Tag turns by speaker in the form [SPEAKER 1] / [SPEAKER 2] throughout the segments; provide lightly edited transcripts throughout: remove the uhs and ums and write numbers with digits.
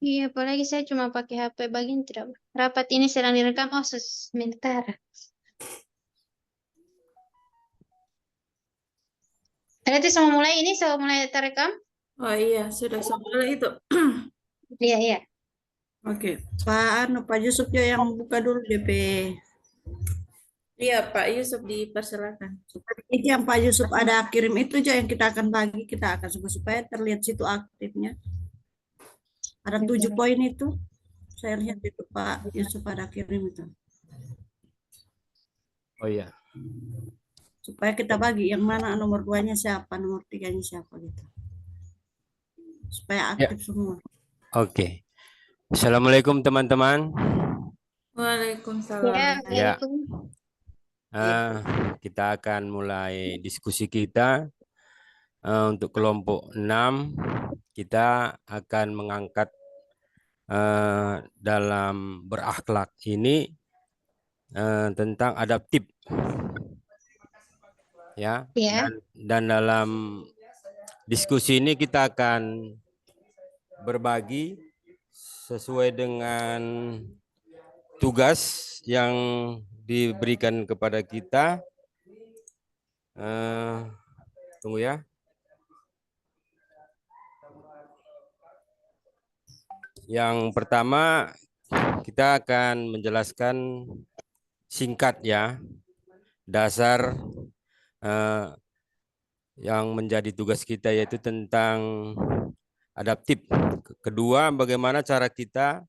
[SPEAKER 1] Iya, apalagi saya cuma pakai HP bagian tidak. Rapat ini sedang direkam. Oh, sebentar. Berarti sama mulai ini, sama mulai terekam?
[SPEAKER 2] Oh iya, sudah sampai itu.
[SPEAKER 1] Iya, iya.
[SPEAKER 2] Oke, Pak Yusuf ya yang buka dulu DP. Iya, Pak Yusuf dipersilakan. Itu yang Pak Yusuf ada kirim itu aja yang kita akan bagi, kita akan supaya terlihat situ aktifnya. Ada 7 poin itu. Saya lihat itu Pak Yusuf ada kirim itu.
[SPEAKER 3] Oh iya.
[SPEAKER 2] Supaya kita bagi yang mana nomor 2-nya siapa, nomor 3-nya siapa gitu. Supaya
[SPEAKER 3] Ya.
[SPEAKER 2] aktif semua.
[SPEAKER 3] Oke. Assalamualaikum teman-teman.
[SPEAKER 2] Waalaikumsalam.
[SPEAKER 1] Ya,
[SPEAKER 3] Ya.
[SPEAKER 1] Assalamualaikum.
[SPEAKER 3] Kita akan mulai diskusi kita untuk kelompok 6. Kita akan mengangkat dalam berakhlak ini tentang adaptif. Ya.
[SPEAKER 1] Ya.
[SPEAKER 3] Dan dalam diskusi ini kita akan berbagi sesuai dengan tugas yang diberikan kepada kita. Tunggu ya. Yang pertama kita akan menjelaskan singkat ya dasar yang menjadi tugas kita yaitu tentang adaptif. Kedua, bagaimana cara kita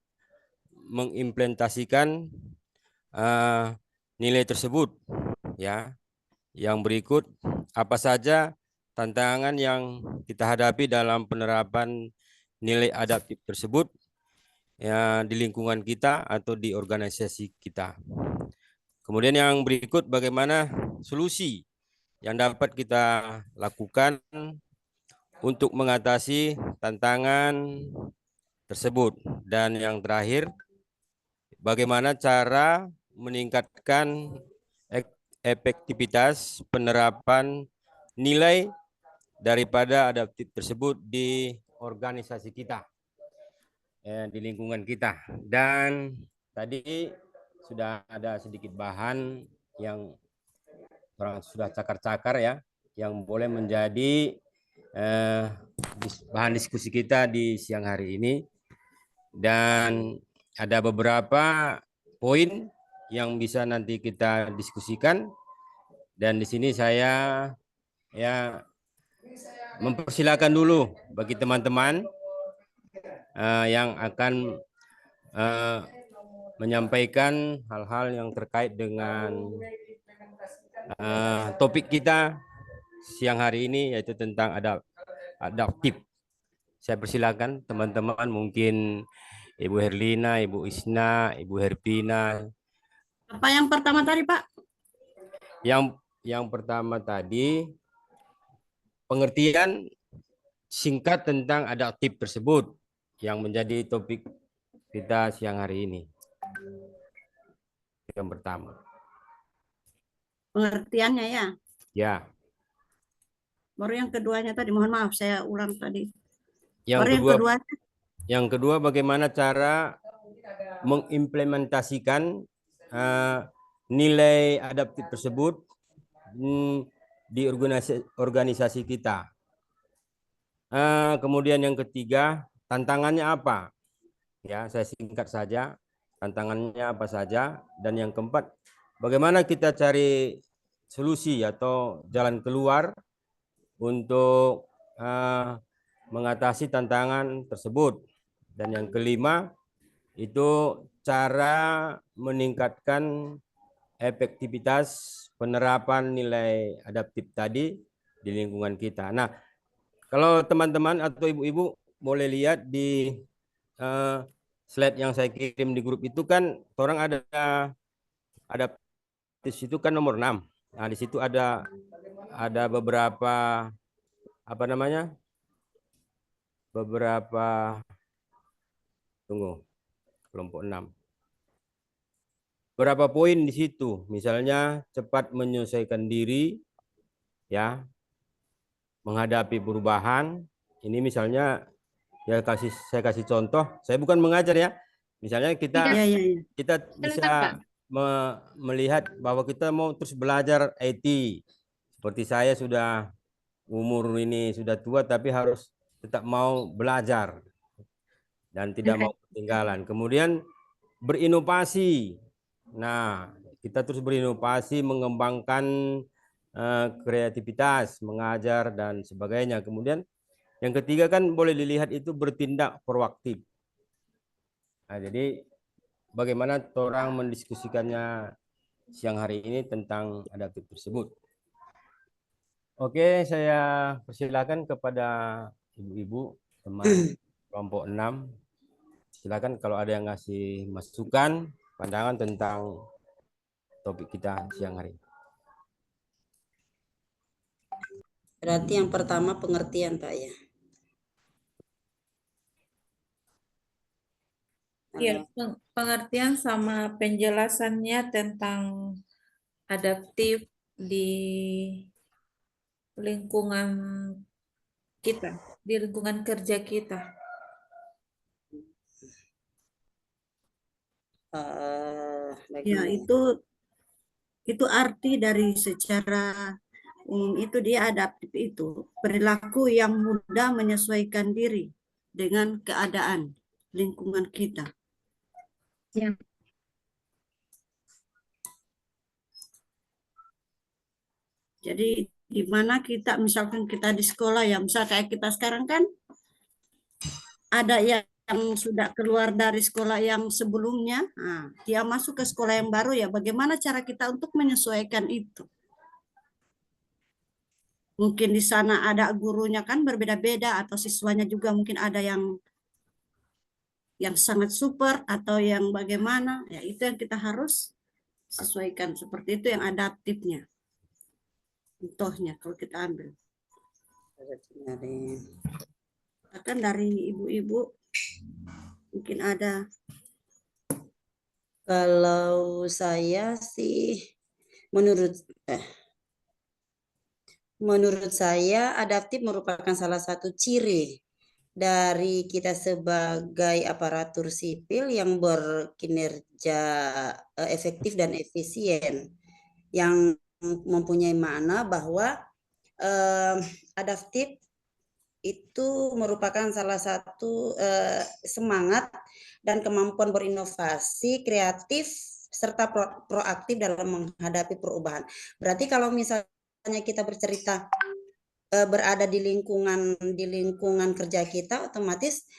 [SPEAKER 3] mengimplementasikan nilai tersebut ya. Yang berikut, apa saja tantangan yang kita hadapi dalam penerapan nilai adaptif tersebut ya di lingkungan kita atau di organisasi kita. Kemudian yang berikut, bagaimana solusi yang dapat kita lakukan untuk mengatasi tantangan tersebut. Dan yang terakhir, bagaimana cara meningkatkan efektivitas penerapan nilai daripada adaptif tersebut di organisasi kita, di lingkungan kita. Dan tadi sudah ada sedikit bahan yang orang sudah cakar-cakar ya, yang boleh menjadi bahan diskusi kita di siang hari ini. Dan ada beberapa poin yang bisa nanti kita diskusikan. Dan di sini saya ya mempersilakan dulu bagi teman-teman yang akan menyampaikan hal-hal yang terkait dengan topik kita siang hari ini, yaitu tentang adaptif. Saya persilakan teman-teman, mungkin Ibu Herlina, Ibu Isna, Ibu Herpina.
[SPEAKER 2] Apa yang pertama tadi, Pak?
[SPEAKER 3] Yang pertama tadi, pengertian singkat tentang adaptif tersebut yang menjadi topik kita siang hari ini. Yang pertama.
[SPEAKER 2] Pengertiannya ya.
[SPEAKER 3] Ya.
[SPEAKER 2] Baru yang keduanya tadi, mohon maaf saya ulang tadi.
[SPEAKER 3] Yang kedua, bagaimana cara mengimplementasikan nilai adaptif tersebut di organisasi kita. Kemudian yang ketiga, tantangannya apa? Ya, saya singkat saja. Tantangannya apa saja? Dan yang keempat, bagaimana kita cari solusi atau jalan keluar untuk mengatasi tantangan tersebut. Dan yang kelima, itu cara meningkatkan efektivitas penerapan nilai adaptif tadi di lingkungan kita. Nah, kalau teman-teman atau ibu-ibu boleh lihat di slide yang saya kirim di grup itu kan, orang ada di situ kan nomor 6. Nah, di situ ada beberapa apa namanya? Beberapa kelompok 6. Berapa poin di situ? Misalnya cepat menyelesaikan diri ya, menghadapi perubahan. Ini misalnya Ya saya kasih contoh. Saya bukan mengajar ya. Misalnya kita
[SPEAKER 2] Iya, iya, iya.
[SPEAKER 3] kita bisa melihat bahwa kita mau terus belajar IT. Seperti saya sudah umur ini sudah tua tapi harus tetap mau belajar dan tidak mau ketinggalan. Kemudian berinovasi. Nah, kita terus berinovasi, mengembangkan kreativitas, mengajar dan sebagainya. Kemudian yang ketiga kan boleh dilihat itu bertindak proaktif. Nah, jadi bagaimana orang mendiskusikannya siang hari ini tentang adaptif tersebut. Oke, saya persilakan kepada ibu-ibu teman kelompok 6. Silakan kalau ada yang ngasih masukan, pandangan tentang topik kita siang hari ini.
[SPEAKER 4] Berarti yang pertama pengertian, Pak ya.
[SPEAKER 5] Iya, pengertian sama penjelasannya tentang adaptif di lingkungan kita, di lingkungan kerja kita.
[SPEAKER 2] Ya, itu arti dari secara umum itu dia adaptif itu perilaku yang mudah menyesuaikan diri dengan keadaan lingkungan kita.
[SPEAKER 1] Ya.
[SPEAKER 2] Jadi di mana kita misalkan kita di sekolah ya, misal kayak kita sekarang kan ada yang sudah keluar dari sekolah yang sebelumnya, nah, dia masuk ke sekolah yang baru ya, bagaimana cara kita untuk menyesuaikan itu? Mungkin di sana ada gurunya kan berbeda-beda atau siswanya juga mungkin ada yang sangat super atau yang bagaimana, ya itu yang kita harus sesuaikan, seperti itu yang adaptifnya. Contohnya kalau kita ambil. Akan dari ibu-ibu mungkin ada.
[SPEAKER 4] Kalau saya sih menurut saya adaptif merupakan salah satu ciri dari kita sebagai aparatur sipil yang berkinerja efektif dan efisien, yang mempunyai makna bahwa adaptif itu merupakan salah satu semangat dan kemampuan berinovasi, kreatif, serta proaktif dalam menghadapi perubahan. Berarti kalau misalnya kita bercerita berada di lingkungan kerja kita, otomatis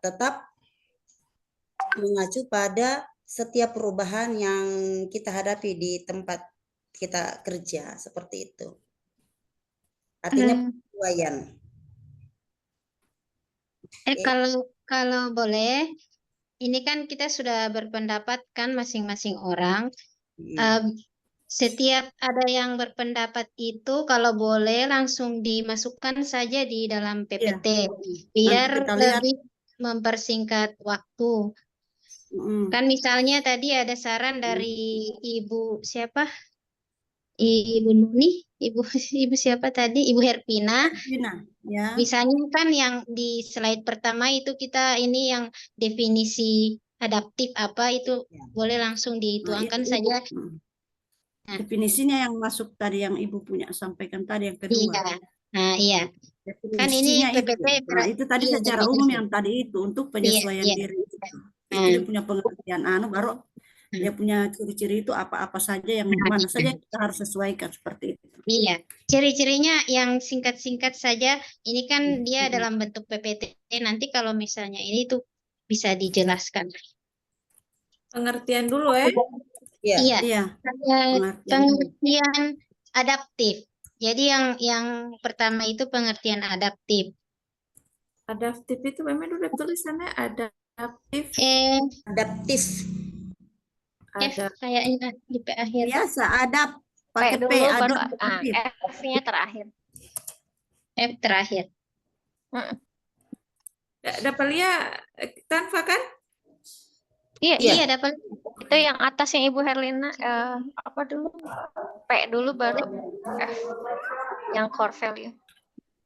[SPEAKER 4] tetap mengacu pada setiap perubahan yang kita hadapi di tempat kita kerja, seperti itu. Artinya penyesuaian.
[SPEAKER 1] Kalau boleh, ini kan kita sudah berpendapat kan masing-masing orang. Setiap ada yang berpendapat itu kalau boleh langsung dimasukkan saja di dalam PPT biar lebih mempersingkat waktu. Kan misalnya tadi ada saran dari Ibu siapa? Ibu Nuni, Ibu siapa tadi? Ibu Herpina.
[SPEAKER 2] Ya.
[SPEAKER 1] Misalnya kan yang di slide pertama itu kita ini yang definisi adaptif apa itu boleh langsung dituangkan saja.
[SPEAKER 2] Definisinya yang masuk tadi yang Ibu punya sampaikan tadi yang kedua.
[SPEAKER 1] Iya. Nah, iya. Kan ini PPT
[SPEAKER 2] nah, itu tadi secara umum yang tadi itu untuk penyesuaian diri. Itu dia punya pengertian baru dia punya ciri-ciri itu apa-apa saja yang mana saja kita harus sesuaikan seperti itu.
[SPEAKER 1] Iya, ciri-cirinya yang singkat-singkat saja. Ini kan dia dalam bentuk PPT. Nanti kalau misalnya ini tuh bisa dijelaskan.
[SPEAKER 5] Pengertian dulu ya.
[SPEAKER 1] Iya. Pengertian adaptif. Jadi yang pertama itu pengertian adaptif.
[SPEAKER 5] Adaptif itu memang udah tulisannya adaptif.
[SPEAKER 4] Adaptif.
[SPEAKER 1] Kayaknya di P akhir.
[SPEAKER 2] Biasa adap pakai P
[SPEAKER 6] dulu baru F-nya terakhir.
[SPEAKER 1] F terakhir.
[SPEAKER 5] Dapat lihat Tanfa kan?
[SPEAKER 6] Iya dapat. Itu yang atas yang Ibu Herlina apa dulu? P dulu baru F yang core value.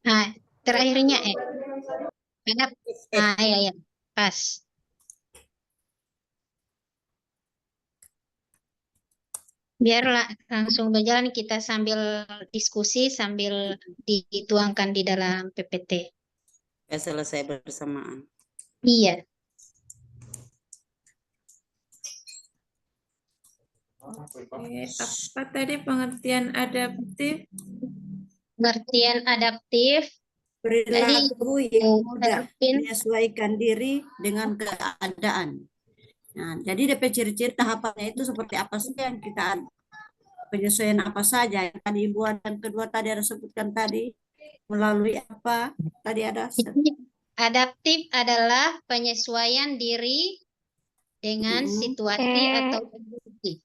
[SPEAKER 1] Nah, terakhirnya Ya, pas. Biarlah langsung berjalan, kita sambil diskusi sambil dituangkan di dalam PPT.
[SPEAKER 4] Ya, selesai bersamaan.
[SPEAKER 1] Iya.
[SPEAKER 5] Oke, apa tadi pengertian adaptif?
[SPEAKER 1] Pengertian adaptif
[SPEAKER 2] Perilaku yang mudah
[SPEAKER 1] Ervin.
[SPEAKER 2] menyesuaikan diri dengan keadaan. Nah, jadi DP ciri-ciri tahapannya itu seperti apa sih yang kita penyesuaian apa saja? Tadi Ibu dan kedua tadi ada sebutkan tadi melalui apa? Tadi ada
[SPEAKER 1] Adaptif adalah penyesuaian diri dengan situasi atau kondisi.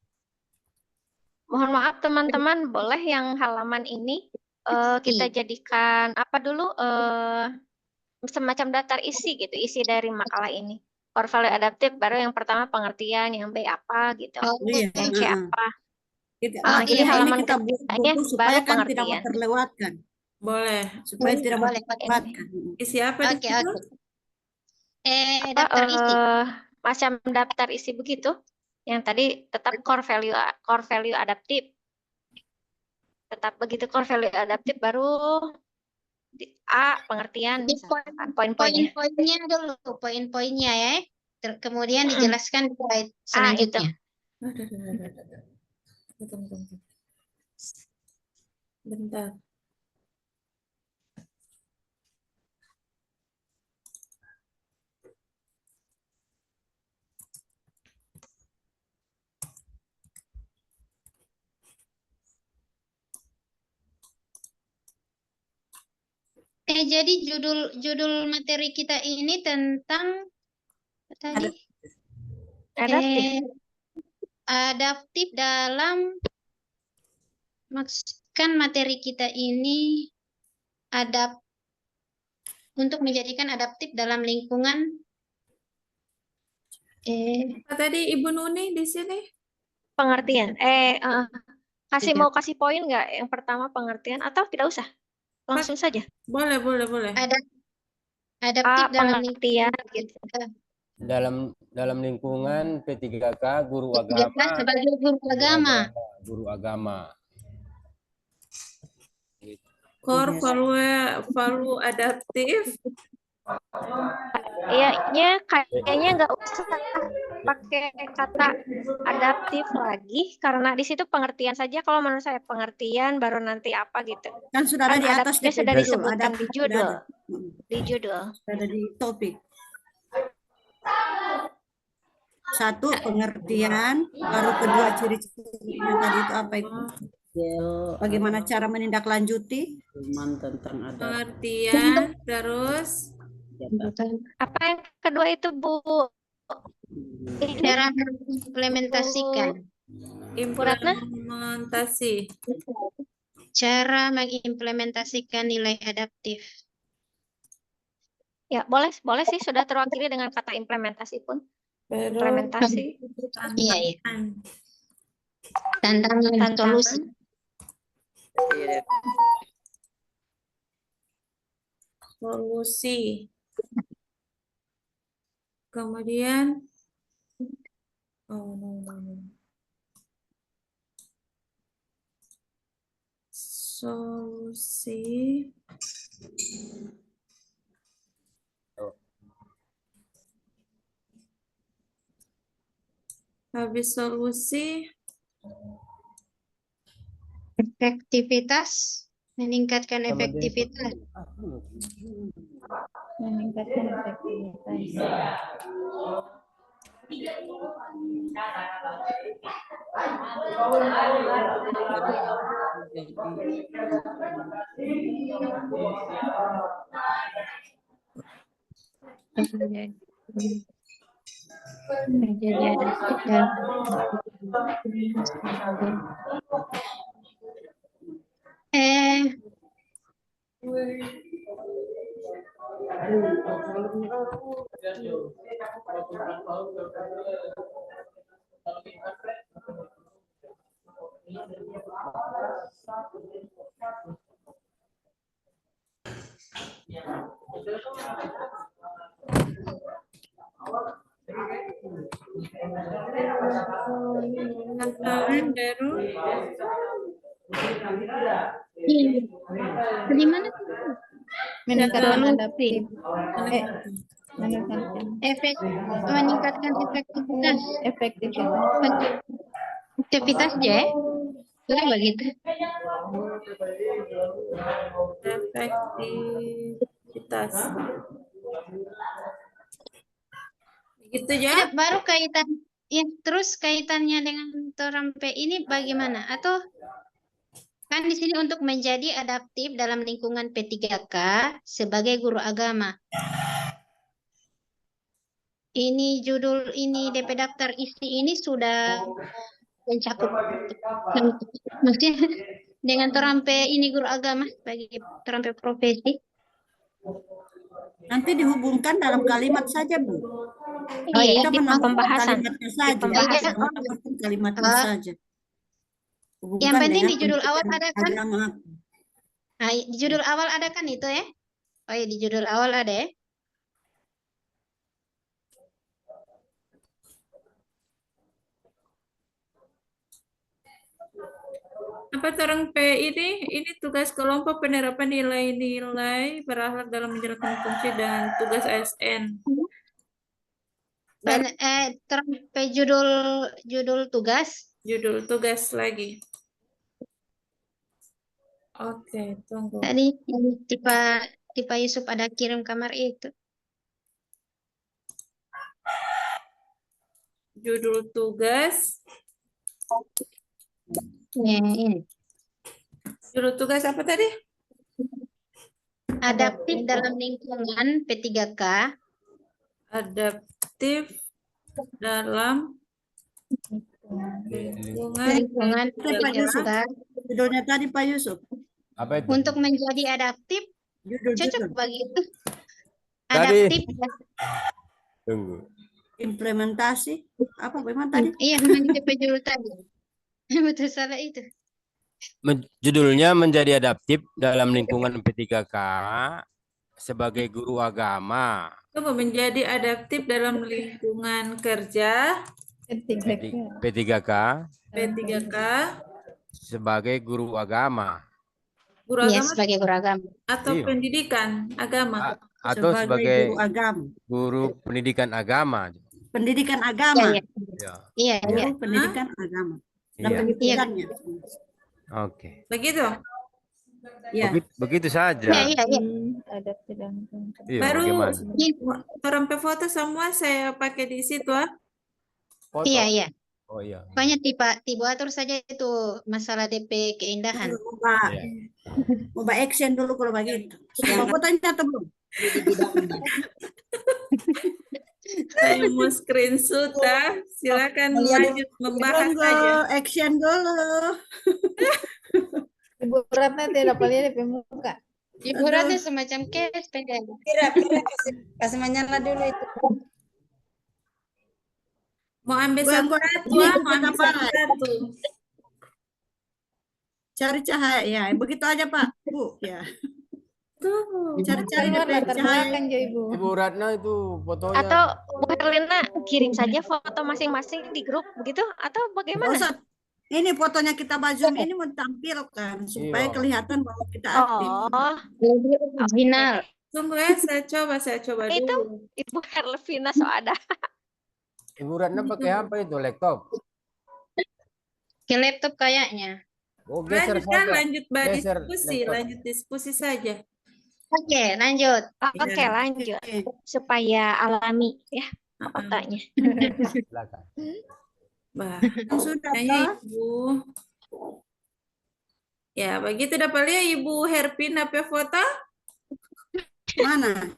[SPEAKER 6] Mohon maaf teman-teman, boleh yang halaman ini kita jadikan apa dulu semacam daftar isi gitu, isi dari makalah ini. Core value adaptif baru yang pertama pengertian, yang B apa gitu, yang C apa.
[SPEAKER 2] Jadi
[SPEAKER 6] Jadi
[SPEAKER 2] hal ini
[SPEAKER 6] halaman
[SPEAKER 2] kita
[SPEAKER 6] ketiganya
[SPEAKER 2] buku supaya
[SPEAKER 6] baru
[SPEAKER 2] kan tidak
[SPEAKER 6] pengertian.
[SPEAKER 2] terlewatkan.
[SPEAKER 5] Boleh.
[SPEAKER 2] Supaya tidak
[SPEAKER 1] Boleh,
[SPEAKER 2] terlewatkan.
[SPEAKER 5] Isi apa di situ?
[SPEAKER 1] Daftar isi.
[SPEAKER 6] Macam daftar isi begitu. Yang tadi tetap core value adaptif. Tetap begitu core value adaptif baru A pengertian misalkan poin-poinnya.
[SPEAKER 1] Poin-poinnya dulu, poin-poinnya ya. Kemudian dijelaskan di slide selanjutnya.
[SPEAKER 5] Bentar.
[SPEAKER 1] Jadi judul materi kita ini tentang tadi adaptif dalam, maksudkan materi kita ini untuk menjadikan adaptif dalam lingkungan.
[SPEAKER 5] Apa tadi Ibu Nuni di sini?
[SPEAKER 6] Pengertian. Mau kasih poin nggak? Yang pertama pengertian atau tidak usah? Langsung saja.
[SPEAKER 5] Boleh.
[SPEAKER 1] Adaptif dalam
[SPEAKER 6] pengertian gitu.
[SPEAKER 3] Dalam lingkungan P3K guru agama
[SPEAKER 1] sebagai
[SPEAKER 3] guru agama.
[SPEAKER 5] Core value adaptif.
[SPEAKER 6] Kayaknya nggak usah pakai kata adaptif lagi karena di situ pengertian saja. Kalau menurut saya pengertian baru nanti apa gitu.
[SPEAKER 2] Kan sudah ada di atas,
[SPEAKER 6] sudah disebutkan di judul.
[SPEAKER 2] Sudah ada di topik. Satu pengertian, baru kedua ciri-cirinya tadi itu apa itu? Bagaimana cara menindaklanjuti?
[SPEAKER 4] Tentang
[SPEAKER 5] pengertian, terus
[SPEAKER 6] apa yang kedua itu Bu?
[SPEAKER 1] Cara mengimplementasikan.
[SPEAKER 5] Implementasi.
[SPEAKER 1] Cara mengimplementasikan nilai adaptif.
[SPEAKER 6] Ya, boleh sih sudah terwakili dengan kata implementasi pun. Implementasi.
[SPEAKER 1] Iya. Tantangan solusi.
[SPEAKER 5] Solusi. Kemudian solusi. Habis solusi.
[SPEAKER 1] Efektivitas, meningkatkan efektivitas. Menjadi adaptif dan
[SPEAKER 5] Baru
[SPEAKER 1] Di mana?
[SPEAKER 7] Meningkatkan
[SPEAKER 1] Solusi.
[SPEAKER 7] adaptif. Meningkatkan
[SPEAKER 1] Efek meningkatkan efektivitas.
[SPEAKER 7] efektivitas.
[SPEAKER 1] Aktivitas J. Boleh begitu.
[SPEAKER 5] efektivitas. Gitu ya.
[SPEAKER 1] Ya, baru kaitan ya, terus kaitannya dengan terampe ini bagaimana? Atau kan di sini untuk menjadi adaptif dalam lingkungan P3K sebagai guru agama. Ini judul ini DP daftar isi ini sudah mencakup maksudnya dengan terampe ini guru agama sebagai terampe profesi.
[SPEAKER 2] Nanti dihubungkan dalam kalimat saja, Bu.
[SPEAKER 1] Oh iya,
[SPEAKER 2] Kita
[SPEAKER 1] di
[SPEAKER 2] menambahkan
[SPEAKER 6] pembahasan.
[SPEAKER 2] kalimatnya saja.
[SPEAKER 6] pembahasan.
[SPEAKER 2] Kita menambahkan kalimatnya
[SPEAKER 1] Ah.
[SPEAKER 2] saja.
[SPEAKER 1] Yang
[SPEAKER 2] Hubungkan
[SPEAKER 1] penting
[SPEAKER 2] dengan
[SPEAKER 1] di judul awal
[SPEAKER 2] pendidikan
[SPEAKER 1] ada kan?
[SPEAKER 2] agama.
[SPEAKER 1] Nah, di judul awal ada kan itu ya? Oh iya, di judul awal ada ya?
[SPEAKER 5] Apa terang P ini tugas kelompok penerapan nilai-nilai berakhlak dalam menjalankan fungsi dan tugas ASN.
[SPEAKER 1] Terampe judul tugas.
[SPEAKER 5] Judul tugas lagi. Oke, tunggu.
[SPEAKER 1] Tadi yang Tipa Yusuf ada kirim kamar itu.
[SPEAKER 5] Judul tugas.
[SPEAKER 1] Ya, ini.
[SPEAKER 5] Judul tugas apa tadi?
[SPEAKER 1] Adaptif dalam lingkungan P3K.
[SPEAKER 5] Adaptif dalam lingkungan
[SPEAKER 2] Pak Yusuf.
[SPEAKER 1] P3K.
[SPEAKER 2] Judulnya tadi Pak Yusuf.
[SPEAKER 3] Apa itu?
[SPEAKER 1] Untuk menjadi adaptif cocok
[SPEAKER 2] Judul.
[SPEAKER 1] begitu.
[SPEAKER 3] Tadi.
[SPEAKER 1] Adaptif.
[SPEAKER 3] Tunggu.
[SPEAKER 2] Implementasi. Apa memang tadi?
[SPEAKER 1] Iya, memang DP judul tadi. Betul salah itu.
[SPEAKER 3] Judulnya menjadi adaptif dalam lingkungan P3K sebagai guru agama.
[SPEAKER 5] Tunggu, menjadi adaptif dalam lingkungan kerja
[SPEAKER 3] P3K
[SPEAKER 5] P3K
[SPEAKER 3] sebagai guru agama
[SPEAKER 5] guru
[SPEAKER 1] Iya,
[SPEAKER 5] agama
[SPEAKER 1] sebagai guru agama.
[SPEAKER 5] atau
[SPEAKER 3] Iya.
[SPEAKER 5] pendidikan agama.
[SPEAKER 3] atau sebagai
[SPEAKER 2] guru agama.
[SPEAKER 3] guru pendidikan agama.
[SPEAKER 2] Pendidikan agama.
[SPEAKER 1] Iya,
[SPEAKER 3] Ya.
[SPEAKER 1] iya, iya.
[SPEAKER 2] Guru pendidikan agama. Dan
[SPEAKER 3] Iya.
[SPEAKER 2] pendidikannya.
[SPEAKER 3] Oke.
[SPEAKER 5] Begitu.
[SPEAKER 2] Ya.
[SPEAKER 3] Begitu saja.
[SPEAKER 1] Iya, iya, iya.
[SPEAKER 7] Adaptif dalam
[SPEAKER 3] Iya,
[SPEAKER 5] Baru
[SPEAKER 3] bagaimana?
[SPEAKER 5] orang foto semua saya pakai di situ.
[SPEAKER 3] Foto.
[SPEAKER 1] Iya, iya.
[SPEAKER 3] Oh iya.
[SPEAKER 1] Banyak tiba atur saja itu masalah DP keindahan.
[SPEAKER 2] Mau action dulu kalau begitu. Sudah fotonya atau belum?
[SPEAKER 4] Di bidangnya.
[SPEAKER 5] Saya mau screenshot ya. Silakan lanjut membahas
[SPEAKER 2] Tunggu,
[SPEAKER 5] saja.
[SPEAKER 2] action dulu.
[SPEAKER 7] Ibu Ratna tidak lihat di muka.
[SPEAKER 1] Ibu Ratna semacam kes pengen.
[SPEAKER 4] Kira kasih menyala dulu itu.
[SPEAKER 5] Mau ambil
[SPEAKER 2] Gua-
[SPEAKER 5] satu-satu,
[SPEAKER 2] ini
[SPEAKER 5] mau ambil
[SPEAKER 2] apa?
[SPEAKER 5] satu-satu.
[SPEAKER 2] Cari cahaya ya, begitu aja Pak. Bu, ya.
[SPEAKER 5] Tuh.
[SPEAKER 2] Cari-cari
[SPEAKER 7] Keluar
[SPEAKER 2] DP
[SPEAKER 7] latar
[SPEAKER 2] cahaya.
[SPEAKER 7] belakang jo Ibu.
[SPEAKER 3] Ibu Ratna itu fotonya.
[SPEAKER 6] Atau Bu Herlina kirim saja foto masing-masing di grup begitu atau
[SPEAKER 2] Nggak
[SPEAKER 6] bagaimana?
[SPEAKER 2] usah. Ini fotonya kita Zoom ini mau ditampilkan supaya
[SPEAKER 3] Iya.
[SPEAKER 2] kelihatan bahwa kita aktif.
[SPEAKER 6] Oh,
[SPEAKER 1] Lebih original.
[SPEAKER 5] Tunggu ya, saya coba
[SPEAKER 6] itu
[SPEAKER 5] dulu.
[SPEAKER 6] Ibu Herlina so ada.
[SPEAKER 3] Ibu Ratna pakai apa itu? Laptop?
[SPEAKER 1] Ke laptop kayaknya.
[SPEAKER 3] Oh, geser
[SPEAKER 5] Lanjut kan,
[SPEAKER 3] saja.
[SPEAKER 5] lanjut
[SPEAKER 3] Geser
[SPEAKER 5] diskusi,
[SPEAKER 3] laptop.
[SPEAKER 5] lanjut diskusi saja.
[SPEAKER 1] Oke, lanjut.
[SPEAKER 6] Oke,
[SPEAKER 2] Ya.
[SPEAKER 6] lanjut supaya alami ya fotonya.
[SPEAKER 3] Silakan.
[SPEAKER 5] Bah,
[SPEAKER 2] Sudah
[SPEAKER 5] kayaknya
[SPEAKER 2] toh?
[SPEAKER 5] Ibu. Ya, begitu dapat lihat Ibu Herpin apa foto?
[SPEAKER 2] Mana?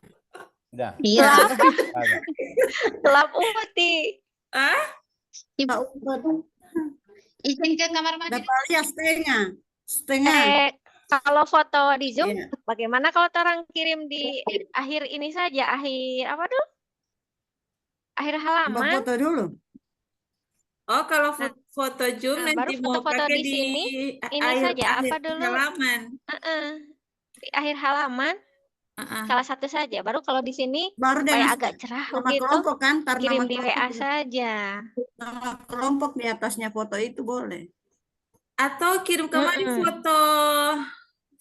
[SPEAKER 3] Sudah.
[SPEAKER 1] Iya.
[SPEAKER 3] Ada.
[SPEAKER 6] Gelap uti.
[SPEAKER 2] Pak Ubed.
[SPEAKER 1] Izin ke kamar mandi.
[SPEAKER 2] Dapat lihat setengah. Setengah.
[SPEAKER 6] Kalau foto di Zoom,
[SPEAKER 2] Iya.
[SPEAKER 6] bagaimana kalau orang kirim di akhir ini saja, akhir apa dulu? Akhir
[SPEAKER 2] Coba
[SPEAKER 6] halaman.
[SPEAKER 2] foto dulu.
[SPEAKER 5] Oh, kalau foto Zoom
[SPEAKER 6] Nah,
[SPEAKER 5] nanti
[SPEAKER 6] baru
[SPEAKER 5] mau
[SPEAKER 6] foto-foto
[SPEAKER 5] pakai
[SPEAKER 6] di
[SPEAKER 5] di
[SPEAKER 6] sini, ini
[SPEAKER 5] akhir
[SPEAKER 6] saja, apa dulu?
[SPEAKER 5] halaman.
[SPEAKER 6] Di akhir halaman, Salah satu saja. Baru kalau di sini
[SPEAKER 2] Baru
[SPEAKER 6] supaya
[SPEAKER 2] dengan
[SPEAKER 6] agak cerah
[SPEAKER 2] nama
[SPEAKER 6] gitu,
[SPEAKER 2] kelompok kan, tar
[SPEAKER 6] kirim
[SPEAKER 2] nama
[SPEAKER 6] di WA
[SPEAKER 2] kelompok,
[SPEAKER 6] saja.
[SPEAKER 2] nama kelompok di atasnya foto itu boleh.
[SPEAKER 5] Atau kirim kembali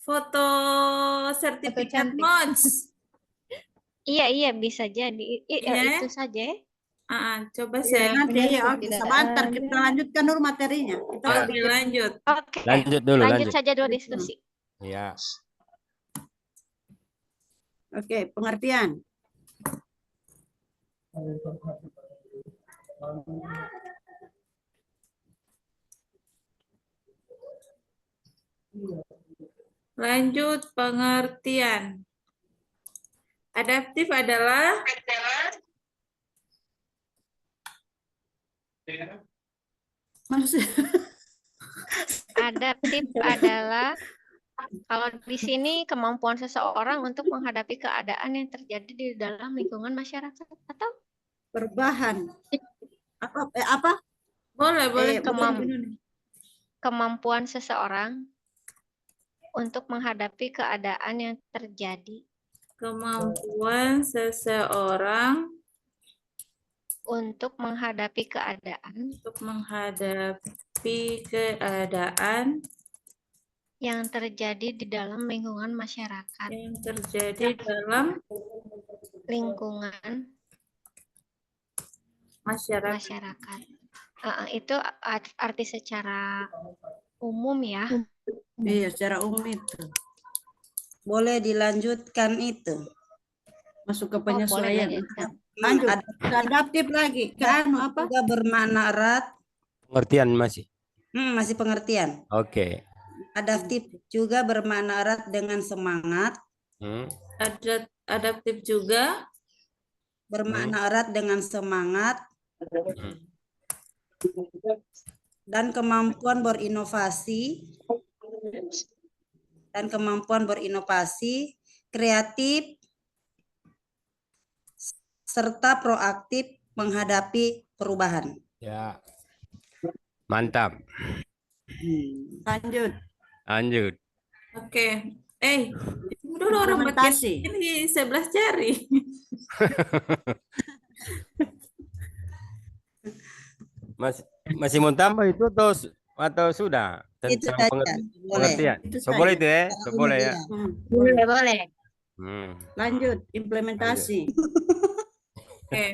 [SPEAKER 5] foto sertifikat
[SPEAKER 7] cantik.
[SPEAKER 5] MONS.
[SPEAKER 6] Iya, bisa jadi.
[SPEAKER 5] Iya.
[SPEAKER 6] Itu saja ya.
[SPEAKER 5] Coba
[SPEAKER 2] Ya,
[SPEAKER 5] saya.
[SPEAKER 2] nanti ya, oke,
[SPEAKER 7] Tidak
[SPEAKER 2] sebentar
[SPEAKER 7] ada.
[SPEAKER 2] kita lanjutkan dulu materinya. Kita
[SPEAKER 3] Ya.
[SPEAKER 5] Oke, lanjut.
[SPEAKER 6] Oke,
[SPEAKER 3] Lanjut dulu,
[SPEAKER 6] lanjut
[SPEAKER 3] lanjut.
[SPEAKER 6] saja dulu diskusi.
[SPEAKER 3] Ya.
[SPEAKER 2] Oke, pengertian.
[SPEAKER 5] Lanjut pengertian. Adaptif adalah
[SPEAKER 2] Maksud
[SPEAKER 6] Adaptif adalah kalau di sini kemampuan seseorang untuk menghadapi keadaan yang terjadi di dalam lingkungan masyarakat atau
[SPEAKER 2] perubahan. Apa?
[SPEAKER 5] boleh
[SPEAKER 6] kemampuan seseorang untuk menghadapi keadaan yang terjadi.
[SPEAKER 5] Kemampuan seseorang
[SPEAKER 6] Untuk menghadapi keadaan yang terjadi di dalam lingkungan masyarakat.
[SPEAKER 5] yang terjadi dalam
[SPEAKER 6] Lingkungan masyarakat. Itu arti secara umum ya.
[SPEAKER 2] Iya, secara umum itu.
[SPEAKER 4] Boleh dilanjutkan itu.
[SPEAKER 2] Masuk ke
[SPEAKER 6] Boleh
[SPEAKER 2] penyesuaian.
[SPEAKER 6] lanjutkan.
[SPEAKER 2] Lanjut. Ke adaptif lagi. Ke anu apa?
[SPEAKER 4] Juga bermakna erat.
[SPEAKER 3] Pengertian masih.
[SPEAKER 4] Masih pengertian.
[SPEAKER 3] Oke.
[SPEAKER 4] Adaptif juga bermakna erat dengan semangat.
[SPEAKER 5] adaptif juga
[SPEAKER 4] Bermakna erat dengan semangat dan kemampuan berinovasi, kreatif, serta proaktif menghadapi perubahan.
[SPEAKER 3] Ya. Mantap. Lanjut.
[SPEAKER 5] Oke. Dulu orang
[SPEAKER 2] Implementasi.
[SPEAKER 5] ini 11 jari.
[SPEAKER 3] Masih mau tambah itu atau sudah?
[SPEAKER 4] Itu saja.
[SPEAKER 3] Pengertian.
[SPEAKER 2] Itu
[SPEAKER 3] Boleh
[SPEAKER 2] saja.
[SPEAKER 3] itu ya? Boleh ya?
[SPEAKER 1] Boleh.
[SPEAKER 2] Lanjut. Implementasi.
[SPEAKER 5] Oke.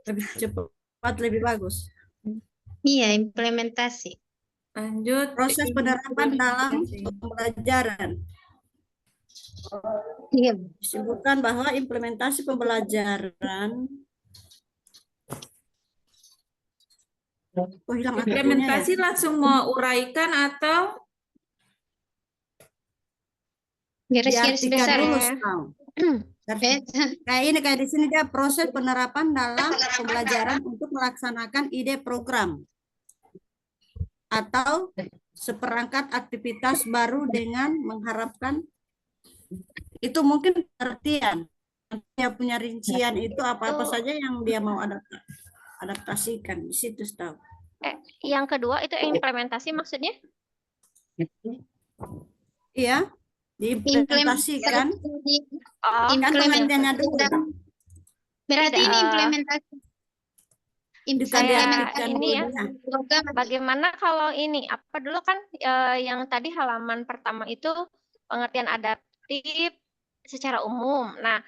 [SPEAKER 2] Lebih cepat, lebih bagus.
[SPEAKER 1] Iya, implementasi.
[SPEAKER 5] Lanjut.
[SPEAKER 2] Proses penerapan dalam pembelajaran.
[SPEAKER 1] Iya.
[SPEAKER 2] Disebutkan bahwa implementasi pembelajaran hilang
[SPEAKER 5] Implementasi langsung mau uraikan atau
[SPEAKER 1] Garis-garis
[SPEAKER 2] diartikan
[SPEAKER 1] besar
[SPEAKER 2] dulu,
[SPEAKER 1] ya.
[SPEAKER 2] Stau. Kayak di sini dia proses penerapan dalam pembelajaran untuk melaksanakan ide program atau seperangkat aktivitas baru dengan mengharapkan itu mungkin pengertian. Dia punya rincian itu apa-apa saja yang dia mau adaptasikan di situ, Stau.
[SPEAKER 6] Yang kedua itu implementasi maksudnya?
[SPEAKER 2] Iya, diimplementasikan. Kan pengertiannya dulu.
[SPEAKER 1] Berarti ini implementasi.
[SPEAKER 6] Ini ya. Bagaimana kalau ini? Apa dulu kan yang tadi halaman pertama itu pengertian adaptif secara umum. Nah,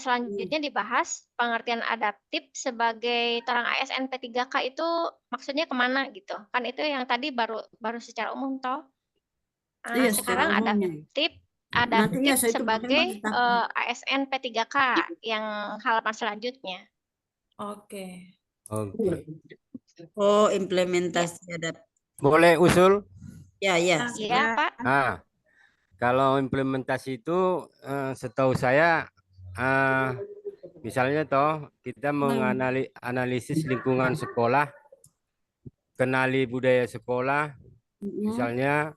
[SPEAKER 6] selanjutnya dibahas pengertian adaptif sebagai orang ASN P3K itu maksudnya kemana gitu. Kan itu yang tadi baru secara umum toh.
[SPEAKER 2] Iya,
[SPEAKER 6] sekarang adaptif sebagai ASN P3K yang halaman selanjutnya.
[SPEAKER 5] Oke.
[SPEAKER 4] Oh, implementasi adaptif.
[SPEAKER 3] Boleh usul?
[SPEAKER 4] Ya.
[SPEAKER 6] Iya, Pak.
[SPEAKER 3] Kalau implementasi itu setahu saya misalnya kita menganalisis lingkungan sekolah, kenali budaya sekolah, misalnya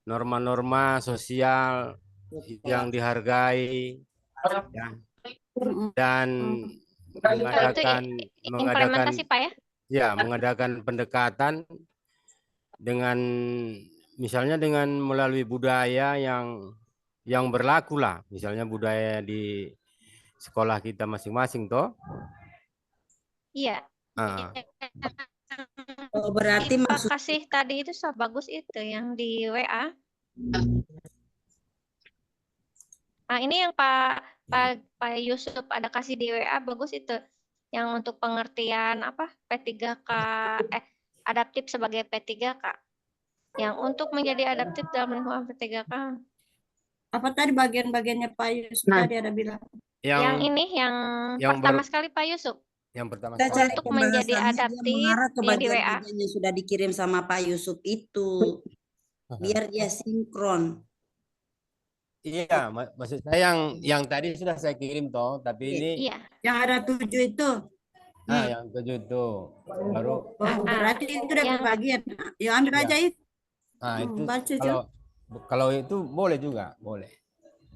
[SPEAKER 3] norma-norma sosial yang dihargai ya, dan
[SPEAKER 6] implementasi Pak ya?
[SPEAKER 3] Ya, mengadakan pendekatan dengan misalnya dengan melalui budaya yang yang berlaku lah, misalnya budaya di sekolah kita masing-masing toh.
[SPEAKER 6] Iya.
[SPEAKER 3] Ah.
[SPEAKER 4] Oh, berarti
[SPEAKER 6] Pak
[SPEAKER 4] maksud
[SPEAKER 6] kasih tadi itu bagus itu yang di WA. Nah, ini yang Pak Yusuf ada kasih di WA bagus itu. Yang untuk pengertian apa P3K adaptif sebagai P3K. Yang untuk menjadi adaptif dalam lingkungan P3K.
[SPEAKER 2] Apa tadi bagian-bagiannya Pak Yusuf tadi ada bilang?
[SPEAKER 6] Yang ini yang pertama sekali Pak Yusuf.
[SPEAKER 3] Yang pertama
[SPEAKER 4] kita cari
[SPEAKER 6] untuk menjadi
[SPEAKER 4] pembahasannya, dia
[SPEAKER 6] adaptif
[SPEAKER 4] mengarah ke
[SPEAKER 6] yang di WA.
[SPEAKER 4] bagian-bagian yang sudah dikirim sama Pak Yusuf itu. Biar dia sinkron.
[SPEAKER 3] Iya, maksud saya yang tadi sudah saya kirim toh, tapi ini
[SPEAKER 6] Iya.
[SPEAKER 2] Yang ada 7 itu.
[SPEAKER 3] yang 7 itu baru.
[SPEAKER 2] Oh, berarti itu udah bagian. Ya ambil aja itu.
[SPEAKER 3] Nah, itu
[SPEAKER 2] Baca
[SPEAKER 3] kalau itu boleh juga, boleh.